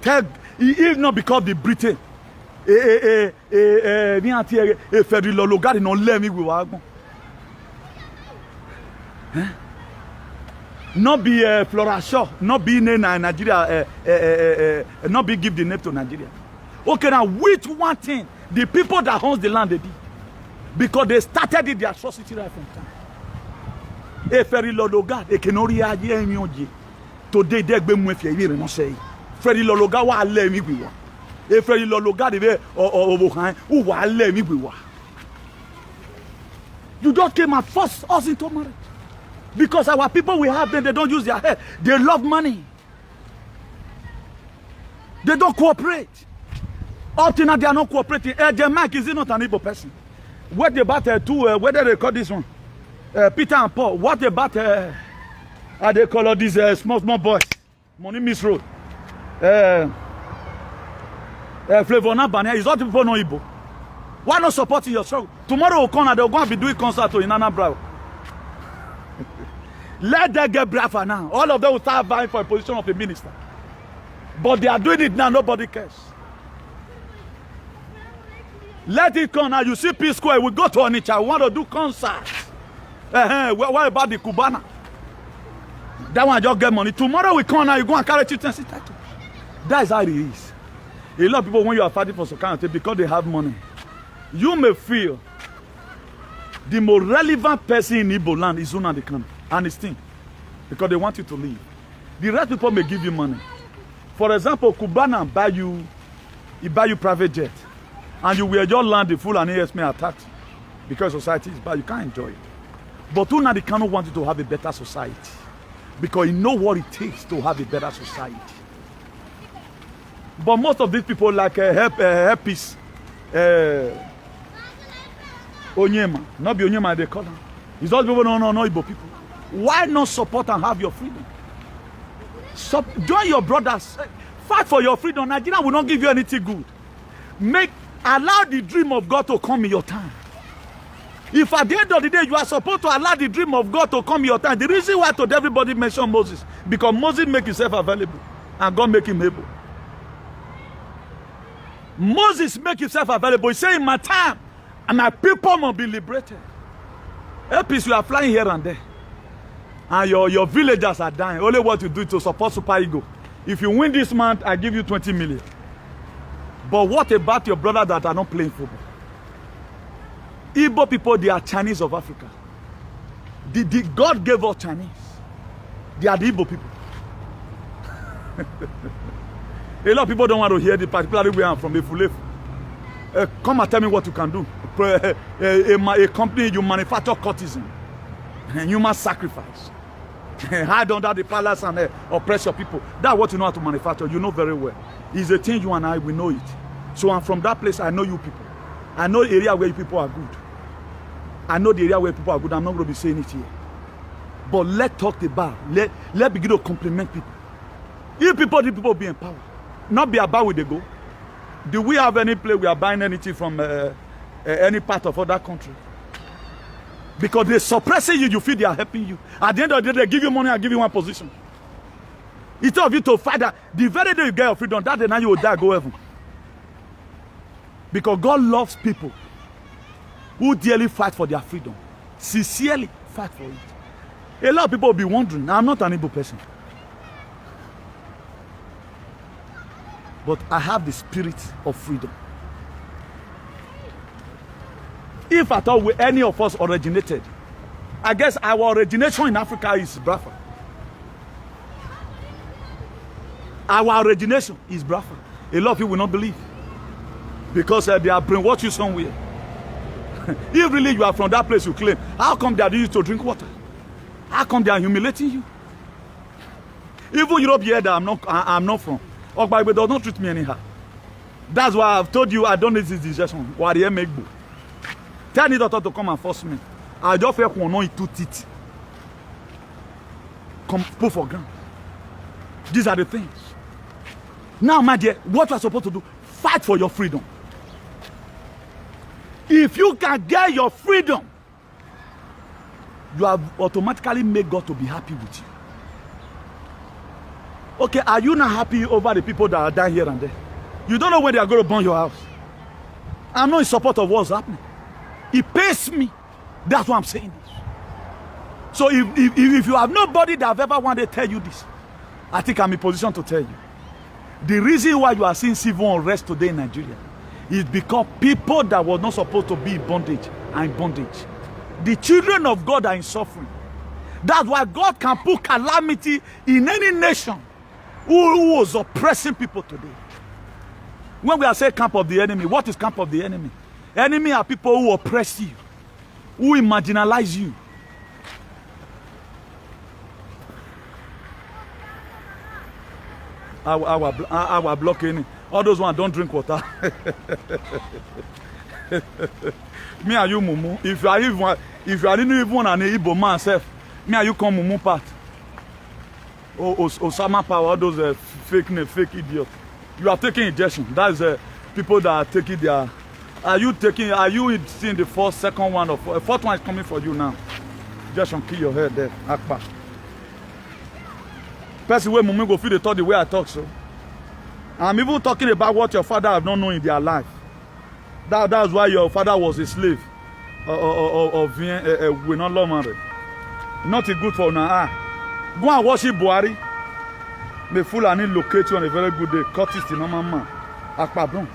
Tell, if not because of the Britain, not be Flora Shaw, not be in Nigeria, not be give the name to Nigeria. Okay, now which one thing the people that owns the land they did? Because they started the atrocity right from time. Ferry Lologa, they can only today they be more fear, you know say. Ferry Lologa wa let me be one. Ferry Lologa the way or who wa let me be one. You just came and forced us into marriage. Because our people we have them, they don't use their head. They love money. They don't cooperate. Up till now, they are not cooperating. Mike, is he not an Igbo person? What about whether they call this one? Peter and Paul. What about how they call all these small boys? Money Miss Road. Flavor Nabania. Is all the people know Igbo? Why not supporting your struggle? Tomorrow will come and they're going to be doing concert in Anambra. Let them get Biafra now. All of them will start vying for a position of a minister. But they are doing it now. Nobody cares. Let it come now. You see Peace Square. We go to Onitsha. We want to do concerts. What about the Cubana? That one just get money. Tomorrow we come now. You go and carry chieftaincy title. That is how it is. A lot of people, when you are fighting for some kind of thing, because they have money, you may feel the more relevant person in Igbo land is Nnamdi Kanu and his team, because they want you to leave. The rest people may give you money. For example, Cubana buy you private jet, and you will just land the full and ESM attack because society is bad. You can't enjoy it. But Nnamdi Kanu wants you to have a better society, because he knows what it takes to have a better society. But most of these people, like Herpes, Onyema, not be Onyema they call them. It's all people no Igbo people. Why not support and have your freedom? Join your brothers. Fight for your freedom. Nigeria will not give you anything good. Allow the dream of God to come in your time. If at the end of the day you are supposed to allow the dream of God to come in your time, the reason why today everybody mention Moses, because Moses make himself available and God make him able. Moses make himself available. He say, in my time, and my people must be liberated. Peace, you are flying here and there. And your villagers are dying. Only what you do to support Super Ego. If you win this month, I give you 20 million. But what about your brothers that are not playing football? Igbo people, they are Chinese of Africa. God gave us Chinese. They are the Igbo people. A lot of people don't want to hear the particularly where I'm from, Efulefu. Come and tell me what you can do. A company, you manufacture courtesan and human sacrifice. Hide under the palace and oppress your people. That's what you know how to manufacture. You know very well. It's a thing you and I, we know it. So I'm from that place, I know you people. I know the area where you people are good. I know the area where people are good. I'm not going to be saying it here. But let's talk about, let begin to compliment people. If the people be empowered. Not be about where they go. Do we have any place we are buying anything from any part of other country? Because they're suppressing you, you feel they are helping you. At the end of the day, they give you money and give you one position. Instead of you to fight that, the very day you get your freedom, that day now you will die, go heaven. Because God loves people who dearly fight for their freedom. Sincerely fight for it. A lot of people will be wondering, I'm not an Igbo person. But I have the spirit of freedom. If at all any of us originated, I guess our origination in Africa is Biafra. Our origination is Biafra. A lot of people will not believe. Because they are brainwashed you somewhere. If really you are from that place you claim, how come they are used to drink water? How come they are humiliating you? Even Europe here that I'm not from. Oh, Bible does not treat me anyhow. That's why I've told you I don't need this decision. Tell the doctor to come and force me. I just feel qu'on eat two teeth. Come put for ground. These are the things. Now, my dear, what you are supposed to do? Fight for your freedom. If you can get your freedom, you have automatically made God to be happy with you. Okay, are you not happy over the people that are down here and there? You don't know when they are going to burn your house. I'm not in support of what's happening. It pays me. That's why I'm saying this. So if you have nobody that have ever wanted to tell you this, I think I'm in position to tell you. The reason why you are seeing civil unrest today in Nigeria is because people that were not supposed to be in bondage are in bondage. The children of God are in suffering. That's why God can put calamity in any nation who was oppressing people today. When we are saying camp of the enemy, what is camp of the enemy? Enemy are people who oppress you, who marginalize you. Our blocking. All those ones don't drink water. Me and you, Mumu. If you are even an Igbo man, self, me and you come Mumu part. Osama Power, all those fake idiots. You are taking injection. That's people that are taking their. Are you seeing the first, second one, or fourth one is coming for you now? Injection kill your head there. Akpa. Person way Mumu go feel the thought the way I talk so. I'm even talking about what your father have not known in their life. That's why your father was a slave of we not love married. Not good for now. Go and worship Buhari. May Fulani locate you on a very good day. Cut it in normal man. Akpabron.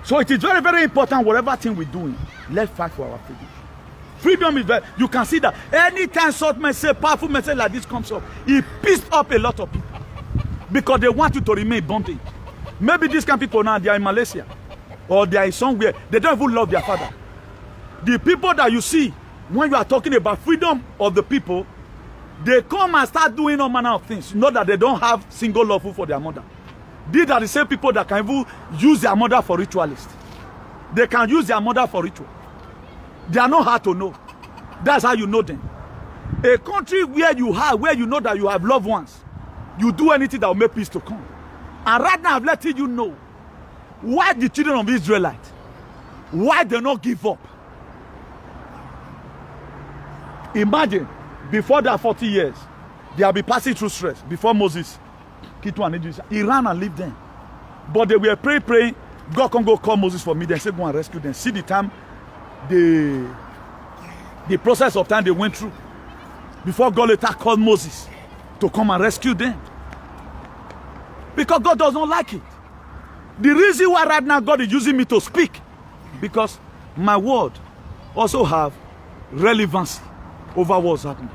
So it is very, very important whatever thing we're doing, let's fight for our freedom. Freedom is very, you can see that anytime short message, powerful message like this comes up, it pissed up a lot of people. Because they want you to remain bondage. Maybe these kind of people now, they are in Malaysia. Or they are somewhere. They don't even love their father. The people that you see, when you are talking about freedom of the people, they come and start doing all manner of things. Not that they don't have single love for their mother. These are the same people that can even use their mother for ritualists. They can use their mother for ritual. They are not hard to know. That's how you know them. A country where you know that you have loved ones, you do anything that will make peace to come. And right now, I'm letting you know why the children of Israelites, why they not give up. Imagine, before that 40 years, they have been passing through stress. Before Moses, he ran and lived them. But they were praying, God can go call Moses for me, then say go and rescue them. See the time, the process of time they went through. Before God later called Moses to come and rescue them. Because God does not like it. The reason why right now God is using me to speak, because my word also have relevancy over what's happening.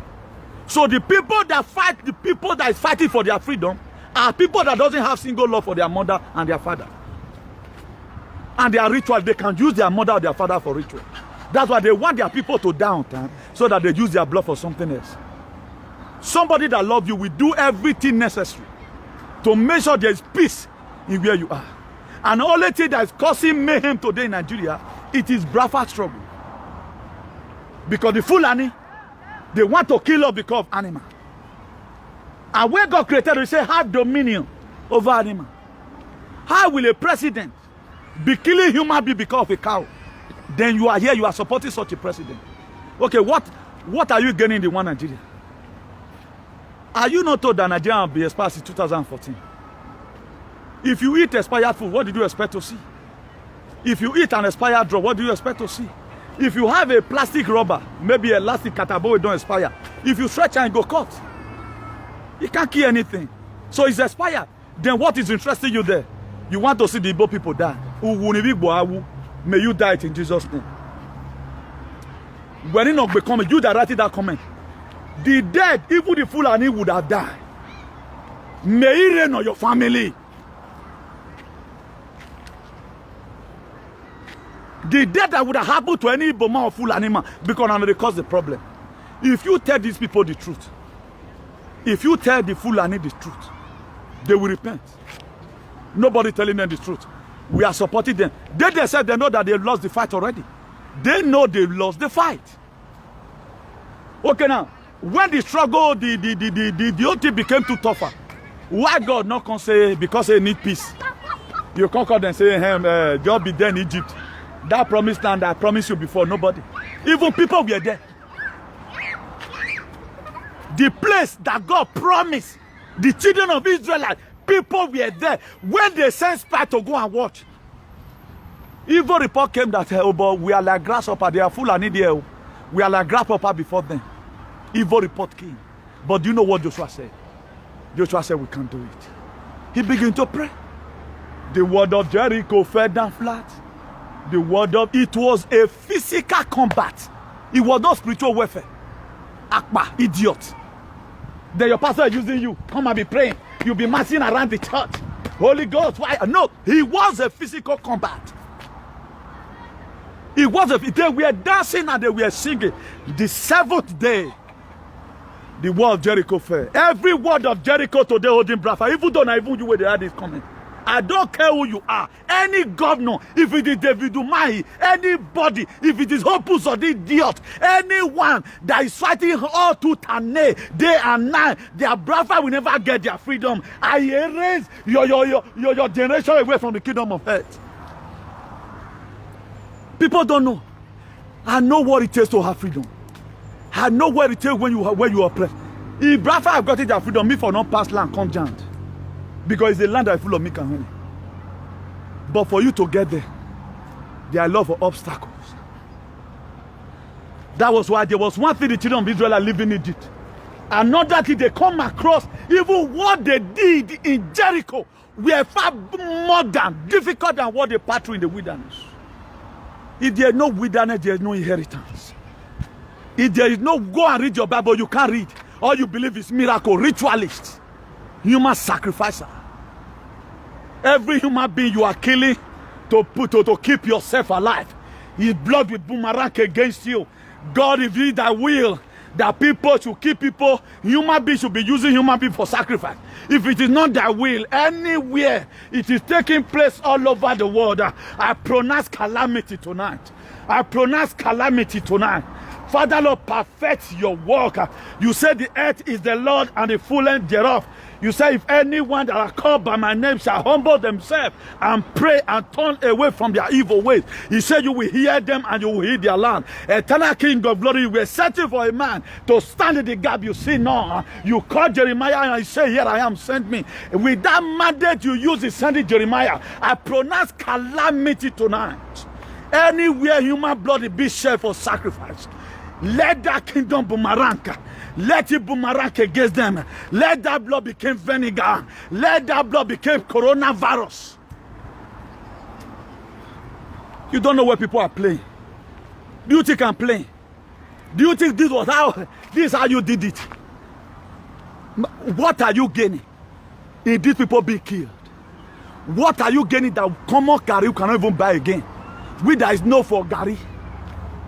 So the people that fight, the people that is fighting for their freedom, are people that doesn't have single love for their mother and their father. And their ritual, they can use their mother or their father for ritual. That's why they want their people to die on time, so that they use their blood for something else. Somebody that loves you will do everything necessary to make sure there is peace in where you are. And the only thing that is causing mayhem today in Nigeria, it is Biafra struggle. Because the Fulani, they want to kill us because of animal. And when God created, he said, have dominion over animal. How will a president be killing human being because of a cow? Then you are here, you are supporting such a president. Okay, what are you gaining in the one Nigeria? Are you not told that Nigeria will be expired in 2014? If you eat expired food, what did you expect to see? If you eat an expired drug, what do you expect to see? If you have a plastic rubber, maybe a elastic catabo, it don't expire. If you stretch and go cut, you can't kill anything. So it's expired. Then what is interesting you there? You want to see the Igbo people die. May you die it in Jesus' name. When it not become you that write that comment, the dead, even the Fulani would have died. May it rain on your family. The death that would have happened to any Igbo man or Fulani man, because now they cause the problem. If you tell these people the truth, if you tell the Fulani the truth, they will repent. Nobody telling them the truth. We are supporting them. They said they know that they lost the fight already. They know they lost the fight. Okay, now, when the struggle, the whole thing became too tougher, why God not can say, because they need peace? You can't call them and say, hey, just be there in Egypt. That promised land I promised you before, nobody. Even people were there. The place that God promised the children of Israel, people were there. When they sent spies to go and watch, evil report came that, oh, but we are like grasshopper. They are full and idiot. We are like grasshopper before them. Evil report came. But do you know what Joshua said? Joshua said, we can't do it. He began to pray. The word of Jericho fell down flat. The word of it was a physical combat. It was not spiritual warfare. Akbar, idiot. Then your pastor is using you. Come and be praying. You'll be marching around the church. Holy Ghost, why? No, he was a physical combat. It was they were dancing and they were singing. The seventh day, the wall of Jericho fell. Every word of Jericho today holding Biafra, even though not even you were there this comment. I don't care who you are. Any governor, if it is David Umahi, anybody, if it is Opus or the idiot, anyone that is fighting all tooth and nail, day and night, their brother will never get their freedom. I erase your generation away from the kingdom of earth. People don't know. I know what it takes to have freedom. I know what it takes when you are oppressed. If Biafra have gotten their freedom, me for not pass land come giant. Because it's a land that is full of milk and honey. But for you to get there, there are a lot of obstacles. That was why there was one thing the children of Israel are living in Egypt. Another thing they come across, even what they did in Jericho, were far more difficult than what they passed through in the wilderness. If there is no wilderness, there is no inheritance. If there is no go and read your Bible, you can't read. All you believe is miracle, ritualist, human sacrificer. Every human being you are killing to keep yourself alive, his blood will boomerang against you. God revealed that will that people should kill people, human beings should be using human beings for sacrifice. If it is not that will, anywhere it is taking place all over the world, I pronounce calamity tonight. I pronounce calamity tonight. Father Lord, perfect your work. You said the earth is the Lord and the fullness thereof. You say if anyone that are called by my name shall humble themselves and pray and turn away from their evil ways, he said you will hear them and you will heal their land. Eternal King of glory, you were searching for a man to stand in the gap. You see no. You called Jeremiah and he said, here I am, send me. With that mandate you use in sending Jeremiah, I pronounce calamity tonight. Anywhere human blood be shed for sacrifice, let that kingdom boomerang. Let it boomerang against them. Let that blood become vinegar. Let that blood become coronavirus. You don't know where people are playing. Do you think I'm playing? Do you think this is how you did it? What are you gaining in these people being killed? What are you gaining that common Gary you cannot even buy again? We there is no for Gary.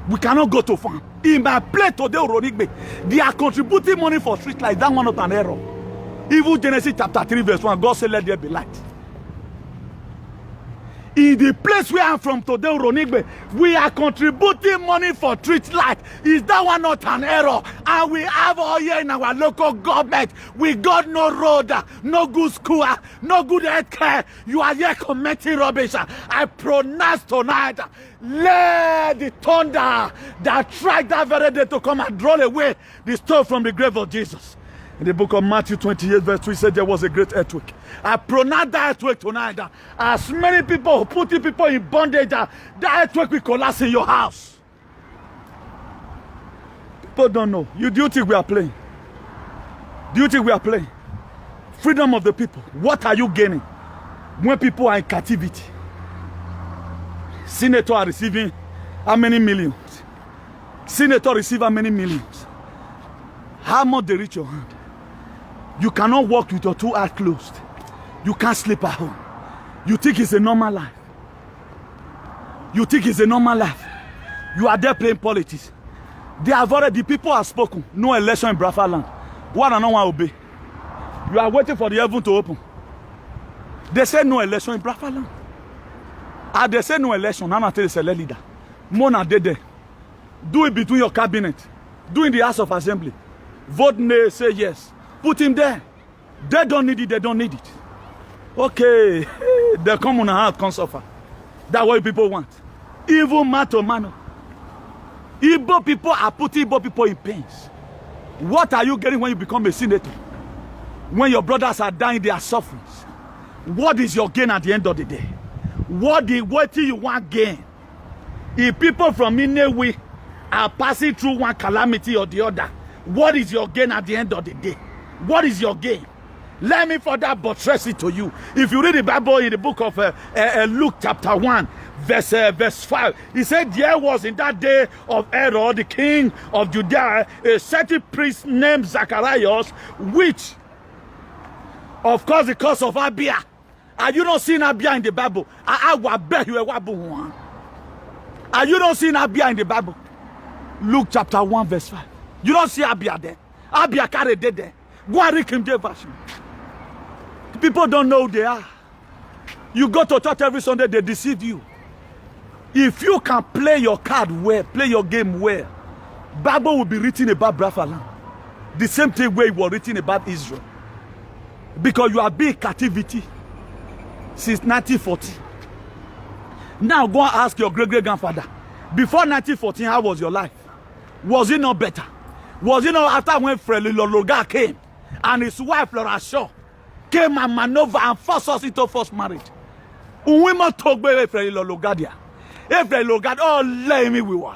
We cannot go to farm. In my play today, Ronigbe, they are contributing money for street light. That one not an error. Even Genesis chapter 3 verse 1, God said let there be light. In the place where I'm from today, Ronigbe, we are contributing money for street light. Is that one not an error? And we have all here in our local government. We got no road, no good school, no good health care. You are here committing rubbish. I pronounce tonight, let the thunder that tried that very day to come and roll away the stone from the grave of Jesus. In the book of Matthew 28 verse 3 said there was a great earthquake. I pronounce that earthquake tonight. As many people putting people in bondage, that earthquake will collapse in your house. People don't know. Do you think we are playing? Do you think we are playing? Freedom of the people. What are you gaining when people are in captivity? Senators are receiving how many millions? Senators receive how many millions? How much they reach your hand? You cannot walk with your two eyes closed. You can't sleep at home. You think it's a normal life. You think it's a normal life. You are there playing politics. They have already, the people have spoken. No election in Biafra land. What and no one obey. You are waiting for the heaven to open. They say no election in Biafra land. And they say no election. I'm not telling you, leader. Mona Dede. Do it between your cabinet. Do it in the House of Assembly. Vote nay, say yes. Put him there. They don't need it, they don't need it. Okay, they come on a heart, come suffer. That's what people want. Evil man to man. Igbo people are putting Igbo people in pains. What are you getting when you become a senator? When your brothers are dying, they are suffering. What is your gain at the end of the day? What do you want gain? If people from Inewi are passing through one calamity or the other, what is your gain at the end of the day? What is your gain? Let me further buttress it to you. If you read the Bible in the book of Luke chapter 1, verse 5, he said, there was in that day of Herod, the king of Judea, a certain priest named Zacharias, which, of course, the cause of Abia. Are you not seeing Abia in the Bible? Are you not seeing Abia in the Bible? Luke chapter 1, verse 5. You don't see Abia there. Abia carried there. Go and read King James version. People don't know who they are. You go to church every Sunday, they deceive you. If you can play your card well, play your game well, Bible will be written about Biafra. The same thing way it was written about Israel. Because you have been in captivity since 1940. Now go and ask your great-great-grandfather. Before 1914, how was your life? Was it not better? Was it not after when Freli Lologa came and his wife Laura Shaw came and maneuvered and forced us into forced marriage? Women talk about Freli Lologa there. Freli Lologa, oh, let me we were.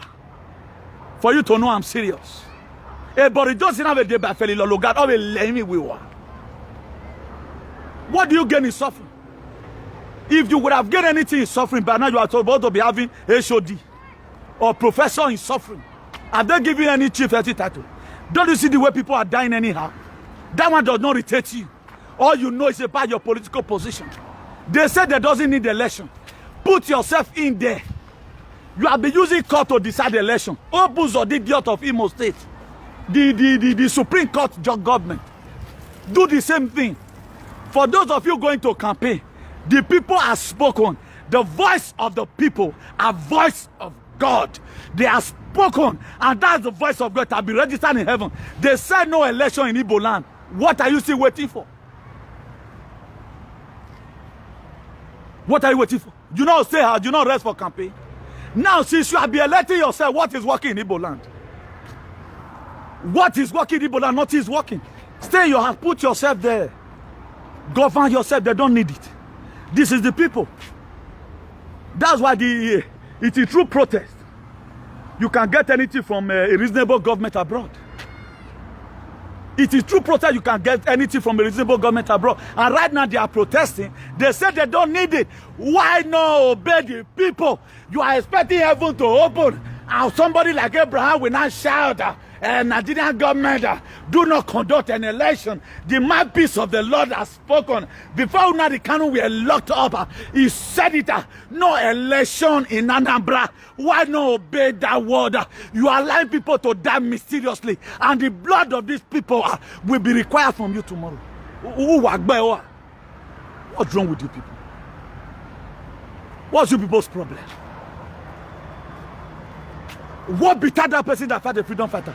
For you to know I'm serious. But it doesn't have a day by Freli Lologa, oh, let me we were. What do you gain in suffering? If you would have gained anything in suffering, by now you are supposed to be having HOD or professor in suffering. Have they given you any chief title? Don't you see the way people are dying anyhow? That one does not irritate you. All you know is about your political position. They said they doesn't need election. Put yourself in there. You have been using court to decide the election. Obus or the idiot of Imo State. The Supreme Court government. Do the same thing. For those of you going to campaign, the people have spoken. The voice of the people, a voice of God. They have spoken, and that's the voice of God to be registered in heaven. They said no election in Igbo land. What are you still waiting for? What are you waiting for? You not stay hard, you not rest for campaign. Now, since you have been electing yourself, what is working in Igbo land? What is working in Igbo land? Nothing is working. Stay in your house, put yourself there. Govern yourself, they don't need it. This is the people. That's why it is true protest. You can get anything from a reasonable government abroad. It is true protest. You can get anything from a reasonable government abroad. And right now they are protesting. They say they don't need it. Why not obey the people? You are expecting heaven to open. And somebody like Abraham will not shout, Nigerian government, do not conduct an election. The mouthpiece of the Lord has spoken. Before Nnamdi Kanu were locked up, he said it, no election in Anambra. Why not obey that word? You are allowing people to die mysteriously, and the blood of these people will be required from you tomorrow. What's wrong with you people? What's your people's problem? What better that person that fight a freedom fighter?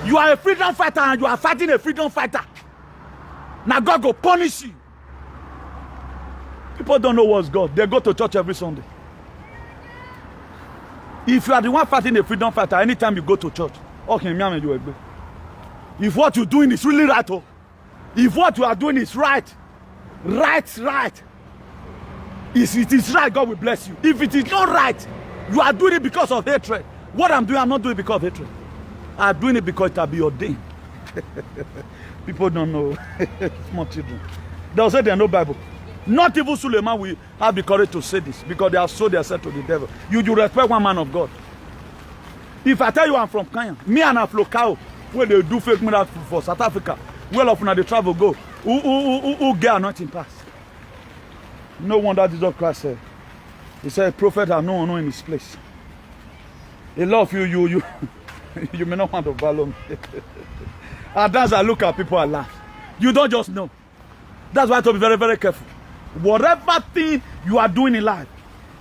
You are a freedom fighter and you are fighting a freedom fighter. Now God go punish you. People don't know what's God. They go to church every Sunday. If you are the one fighting a freedom fighter, anytime you go to church, if what you're doing is really right, if what you are doing is right, it is right, God will bless you. If it is not right, you are doing it because of hatred. What I'm doing, I'm not doing it because of hatred. I'm doing it because it will be ordained. People don't know. Small children. They'll say they know Bible. Not even Suleiman will have the courage to say this because they have sold themselves to the devil. You respect one man of God. If I tell you I'm from Kenya, me and Aflokao, where they do fake miracle for South Africa, well off when they travel go, who get anointing pass. No wonder Jesus Christ said. He said, prophet have no honor in his place. A lot of you may not want to follow me. And that's I look at people and laugh. You don't just know. That's why I have to be very, very careful. Whatever thing you are doing in life,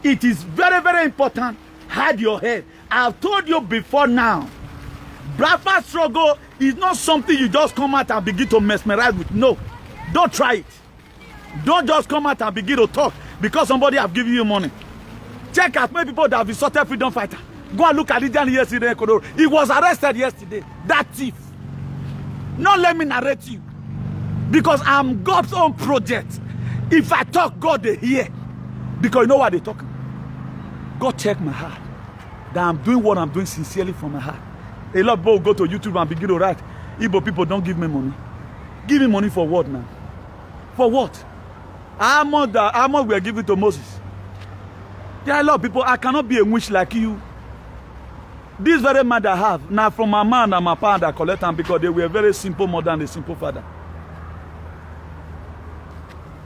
it is very, very important. Hide your head. I've told you before now. Biafra struggle is not something you just come out and begin to mesmerize with. No. Don't try it. Don't just come out and begin to talk because somebody have given you money. Check out many people that have insulted freedom fighter. Go and look at it yesterday. He was arrested yesterday. That thief. Not let me narrate you. Because I'm God's own project. If I talk, God they hear. Because you know what they talking. God check my heart. That I'm doing what I'm doing sincerely from my heart. A lot of people go to YouTube and begin to write, Igbo people don't give me money. Give me money for what now? For what? How much we are giving to Moses? There are a lot of people, I cannot be a witch like you. This very mother I have, now from my man and my father collect them because they were very simple mother and a simple father.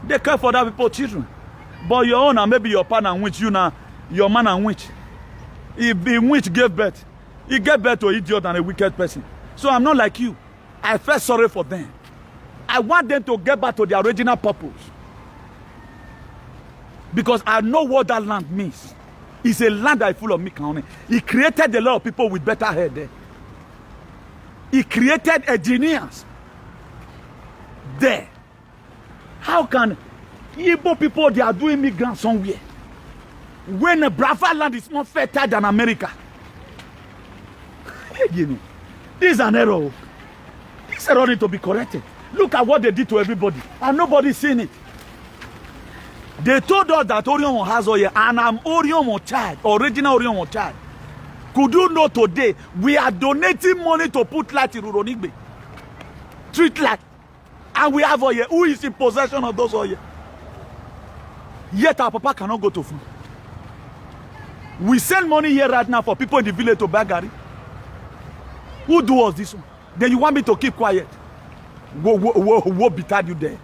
They care for that people's children. But your own and maybe your partner and witch, you now, your man and witch. If the witch gave birth, he gave birth to an idiot and a wicked person. So I'm not like you. I feel sorry for them. I want them to get back to their original purpose. Because I know what that land means. It's a land that is full of milk and honey. He created a lot of people with better hair there. He created engineers there. How can Igbo people, they are doing migrants somewhere when the Biafra land is more fertile than America? You know, this is an error. This error needs to be corrected. Look at what they did to everybody, and nobody's seen it. They told us that Orion has oil, and I'm Orion child, original Orion child. Could you know today we are donating money to put light in Uronigbe? Street light. And we have oil. Who is in possession of those oil? Yet our papa cannot go to food. We send money here right now for people in the village to buy Gary. Who do us this one? Then you want me to keep quiet? What betide you there?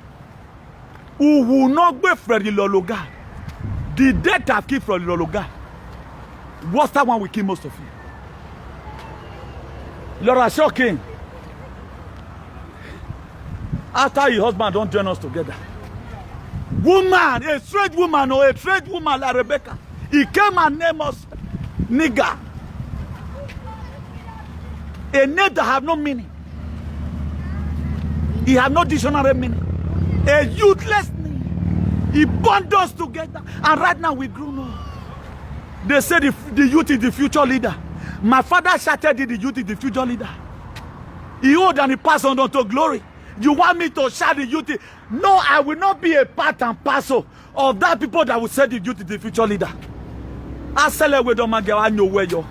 Who will not go Freddy Lologa? The death have killed Freddy Lologa. What's that one will kill most of you? Laura Shaw came. After your husband don't join us together. Woman, a strange woman or a strange woman like Rebecca. He came and named us nigger. A name that have no meaning. He had no dictionary meaning. A useless name. He bound us together. And right now we grew up. They say the youth is the future leader. My father shouted the youth is the future leader. He owed and he passed on to glory. You want me to shout the youth? No, I will not be a part and parcel of that people that will say the youth is the future leader. I sell it with Domagawa nowhere yo.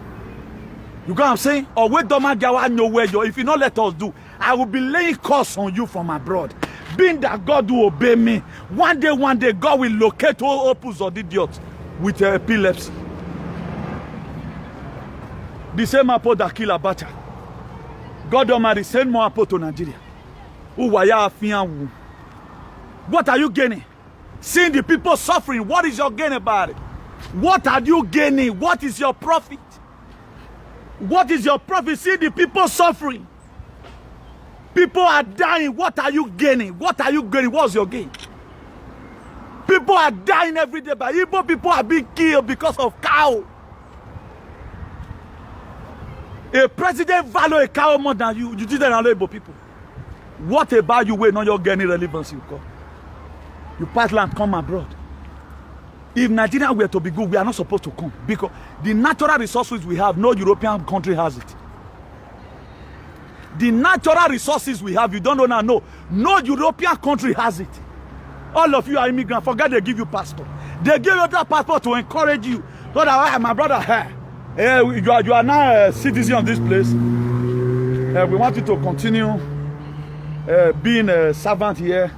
You know what I'm saying? Or with Domagawa nowhere yo. If you not let us do, I will be laying curse on you from abroad. Being that God will obey me. One day, God will locate all opus or idiots with epilepsy. The same apple that kill Abacha. God Almighty send more apple to Nigeria. What are you gaining? Seeing the people suffering, what is your gain about it? What are you gaining? What is your profit? What is your profit? Seeing the people suffering. People are dying. What are you gaining? What are you gaining? What's your gain? People are dying every day, but Igbo people are being killed because of cow. A president value a cow more than you. You didn't allow Igbo people. What about you when not your gaining relevance? You pass land, come abroad. If Nigeria were to be good, we are not supposed to come because the natural resources we have, no European country has it. The natural resources we have, you don't know now, no European country has it. All of you are immigrants. Forget they give you passport. They give you that passport to encourage you. So that my brother, you are now a citizen of this place. We want you to continue being a servant here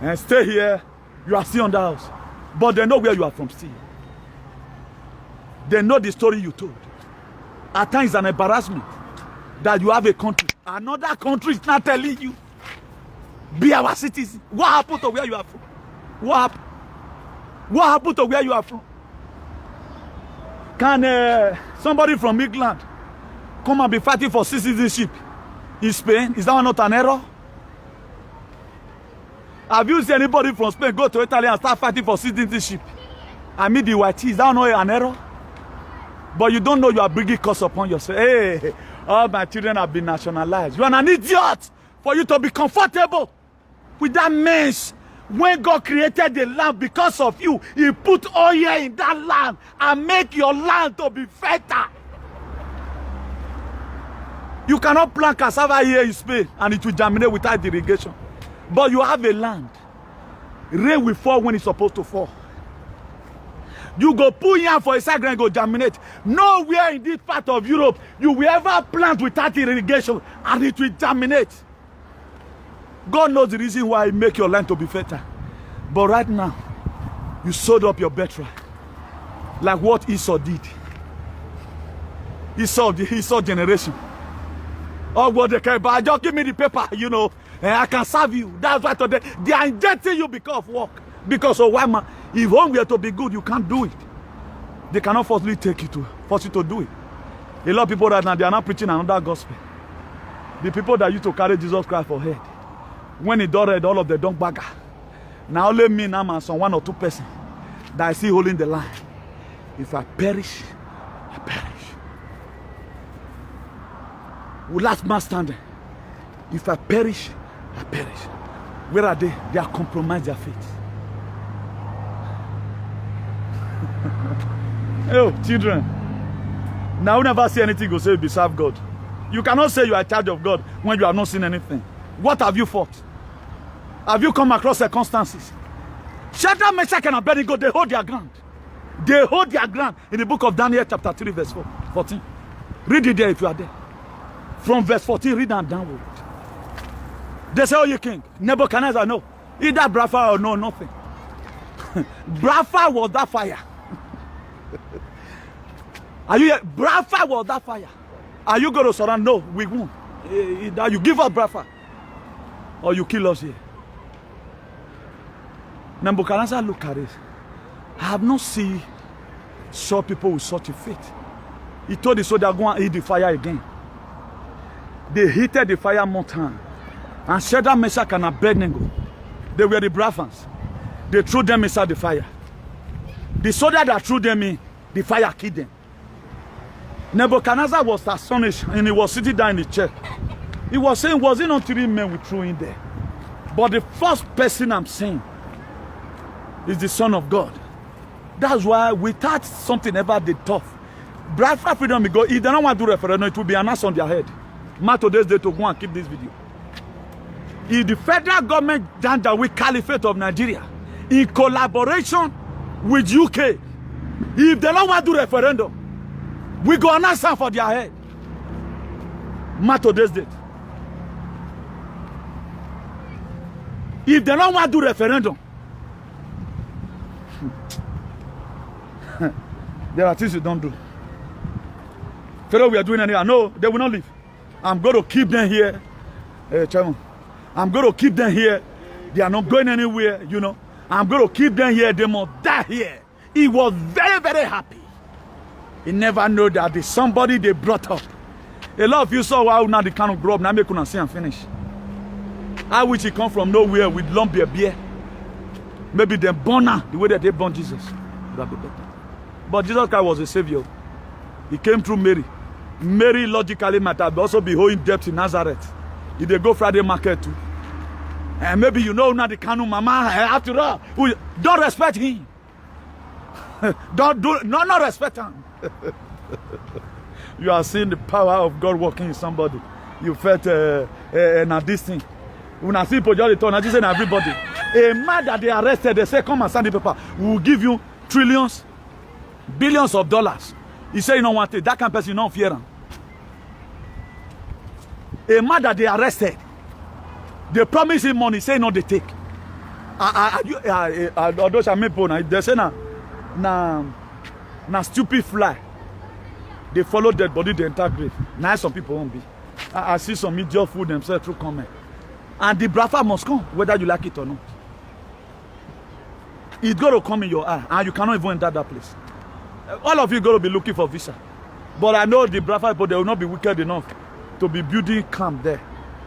and stay here. You are still on the house. But they know where you are from still. They know the story you told. At times it's an embarrassment that you have a country. Another country is not telling you. Be our citizen. What happened to where you are from? What happened? What happened to where you are from? Can somebody from England come and be fighting for citizenship in Spain? Is that not an error? Have you seen anybody from Spain go to Italy and start fighting for citizenship? I mean the white is that not an error? But you don't know you are bringing curse upon yourself. Hey, all my children have been nationalized. You are an idiot for you to be comfortable with that mess. When God created the land because of you, He put oil in that land and make your land to be fertile. You cannot plant cassava here in Spain and it will germinate without irrigation. But you have a land. Rain will fall when it's supposed to fall. You go pull yam for a second and go germinate. Nowhere in this part of Europe you will ever plant without irrigation and it will germinate. God knows the reason why He make your land to be fertile. But right now, you sowed up your birthright. Like what Esau did. Esau generation. Oh, what they care about? Just give me the paper, you know. And I can serve you. That's why today they are injecting you because of work. Because of why, man? If home were to be good, you can't do it. They cannot force you to do it. A lot of people right now, they are not preaching another gospel. The people that used to carry Jesus Christ for head. When He don't read, all of them don't bagger. Now only me now and some 1 or 2 persons. that is still holding the line. If I perish, I perish. Last man standing. If I perish, I perish. Where are they? They are compromised their faith. Oh, children. Now, never see anything go say you serve God. You cannot say you are in charge of God when you have not seen anything. What have you fought? Have you come across circumstances? Shadrach, Meshach, and Abednego, they hold their ground. They hold their ground in the book of Daniel chapter 3 verse 14. Read it there if you are there. From verse 14, read and downward. They say, oh, you king. Nebuchadnezzar, no. Either Brafa or no, nothing. Brafa was that fire. Are you here? Brafa was that fire. Are you going to surrender? No, we won't. Either you give up Brafa or you kill us here. Nebuchadnezzar look at it. I have not seen such people with such a faith. He told the soldier, go and eat the fire again. They heated the fire more time. And Shadrach, Meshach, and Abednego, they were the Brafans. They threw them inside the fire. The soldier that threw them in, the fire killed them. Nebuchadnezzar was astonished and he was sitting down in the chair. He was saying, was it not 3 men we threw in there? But the first person I'm saying is the Son of God. That's why without something ever they tough. Biafra freedom, because if they don't want to do referendum, it will be an ass on their head. Mark today's day to go and keep this video. If the federal government done that with Caliphate of Nigeria, in collaboration with UK, if they don't want to do referendum, we go and answer for their head. Mark today's date. If they don't want to do referendum, there are things you don't do. Fellow, we are doing anything. No, they will not leave. I'm going to keep them here. Chairman, I'm going to keep them here. They are not going anywhere, you know. I'm going to keep them here. They must die here. He was very, very happy. He never knew that the somebody they brought up. A lot of you saw how now the kind of grow up. Now make una see and finish. I wish he come from nowhere with lump beer. Maybe them born now the way that they born Jesus. That be better. But Jesus Christ was a savior. He came through Mary. Mary logically might have also be holding debt in Nazareth. If they go Friday market too. And maybe you know now the Kanu mama after all. Don't respect him. Not respect him. You are seeing the power of God working in somebody. You felt now this thing. When I see people just turn, I just say everybody. A man that they arrested, they say, come and sign the paper. We will give you trillions, billions of dollars. He said, you don't want it. That kind of person, you don't fear him. A man that they arrested, they promise him money, say no, they take. Those are people, they say, na stupid fly. They follow dead body, the entire grave. Now some people won't be. I see some idiot fool themselves through comment. And the Brafa must come, whether you like it or not. It's got to come in your eye, and you cannot even enter that place. All of you got to be looking for visa. But I know the Brafa people, they will not be wicked enough to be building camp there.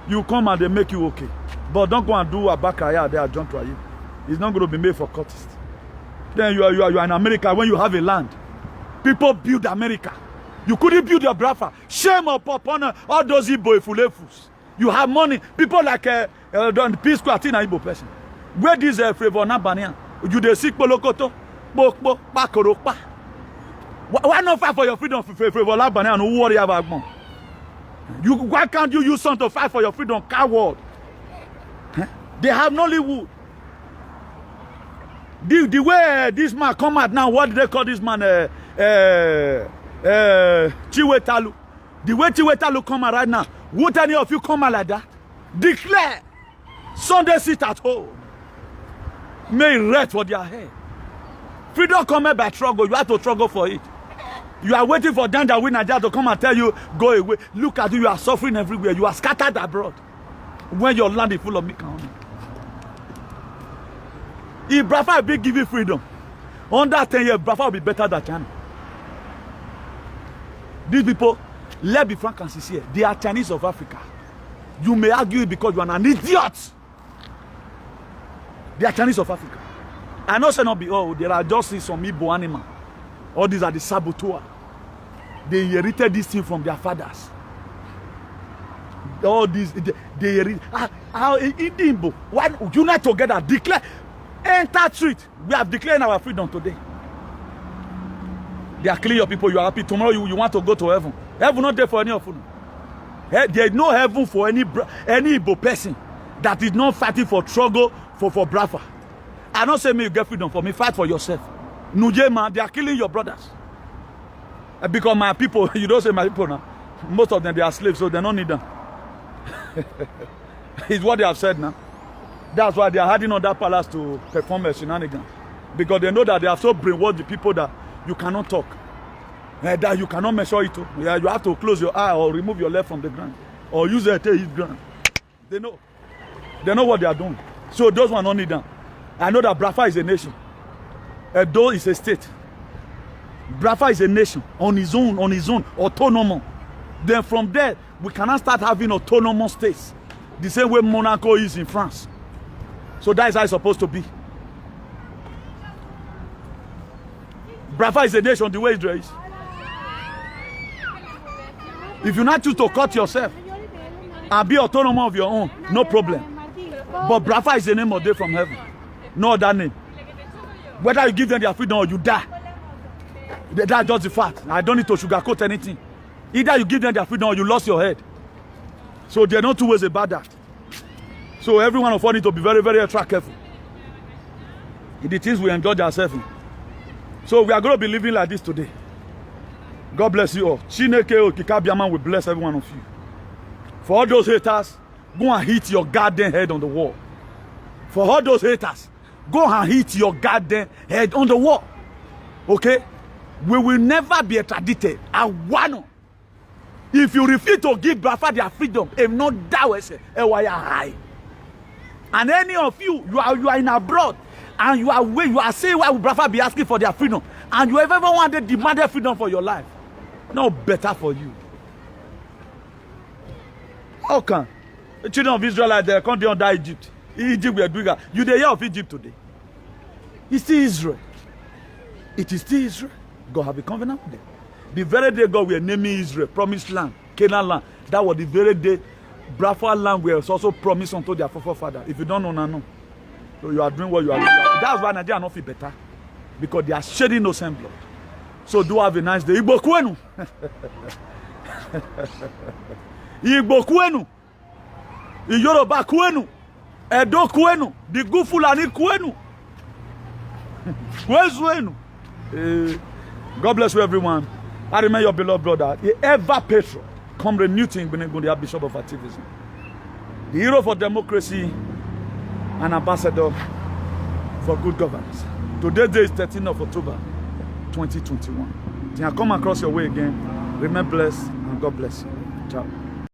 You come and they make you okay. But don't go and do a bakaya there, John Traye. It's not going to be made for cultists. Then you are in America when you have a land. People build America. You couldn't build your Brafa. Shame upon all those Igbo Ifulefus. You have money. People like the Peace Squad in Igbo person. Where this Favor Nabanian? You dey seek Polokoto? Bokbo, Pakorokpa. Why not fight for your freedom, Favor Nabanian, and who worry about more? Why can't you use something to fight for your freedom, coward? Huh? They have Nollywood. The way this man come out now, what do they call this man? Chiwetalu. The way Chiwetalu come out right now, would any of you come out like that? Declare Sunday sit at home. May rest for their head. Freedom come by struggle. You have to struggle for it. You are waiting for them that win Nigeria to come and tell you, go away. Look at you, you are suffering everywhere. You are scattered abroad. When your land is full of milk and honey. If Brafa will give you freedom, under 10 years, Brafa will be better than China. These people, let's be frank and sincere, they are Chinese of Africa. You may argue it because you are an idiot. They are Chinese of Africa. I know say not be all. There are just some Igbo animal. All these are the saboteur. They inherited this thing from their fathers. All these they inherit. Igbo, why unite together? Declare, enter street. We have declared our freedom today. They are killing your people. You are happy. Tomorrow you want to go to heaven. Heaven not there for any of you. There is no heaven for any Igbo person that is not fighting for struggle for Brafa. I don't say me you get freedom for me. Fight for yourself. Nuje man, they are killing your brothers. Because my people, you don't say my people now. Most of them they are slaves, so they don't need them. It's what they have said now. That's why they are hiding on that palace to perform a shenanigans. Because they know that they have so brainwashed the people that you cannot talk. That you cannot measure it. Yeah, you have to close your eye or remove your leg from the ground. Or use it to hit ground. They know. They know what they are doing. So those one don't need them. I know that Brafa is a nation. Edo is a state. Brafa is a nation on his own, autonomous. Then from there, we cannot start having autonomous states. The same way Monaco is in France. So that is how it's supposed to be. Brafa is a nation the way Israel is. If you not choose to cut yourself and be autonomous of your own, no problem. But Brafa is the name of day from heaven. No other name. Whether you give them their freedom or you die, that's just the fact. I don't need to sugarcoat anything. Either you give them their freedom or you lost your head. So there are no two ways about that. So every one of us need to be very, very extra careful. In the things we enjoy ourselves in. So we are going to be living like this today. God bless you all. Chineke Okikabiaman will bless every one of you. For all those haters, go and hit your goddamn head on the wall. For all those haters, go and hit your goddamn head on the wall. Okay? We will never be extradited. I want. If you refuse to give Brafa their freedom, if not that way, say, high. And any of you, you are in abroad, and you are saying why would Brafa be asking for their freedom, and you have ever wanted demanded freedom for your life. No better for you. How can the children of Israel they come down to Egypt? Egypt we are doing that. You the year of Egypt today. It's still Israel. It is still Israel. God have a covenant with them. The very day God will name Israel, promised land, Canaan land. That was the very day Brafa land was also promised unto their forefather. If you don't know, no. So you are doing what you are doing. That's why Nigeria not feel better. Because they are shedding innocent blood. So do have a nice day. Igbo kwenu. Igbo kwenu. Yoruba kwenu. Edo kwenu. The good Fulani kwenu. Kwenu. God bless you, everyone. I remember your beloved brother, the ever patron, Comrade Newton Benegundia, Bishop of Activism, the hero for democracy and ambassador for good governance. Today's day is 13th of October, 2021. Till I come across your way again, remain blessed and God bless you. Ciao.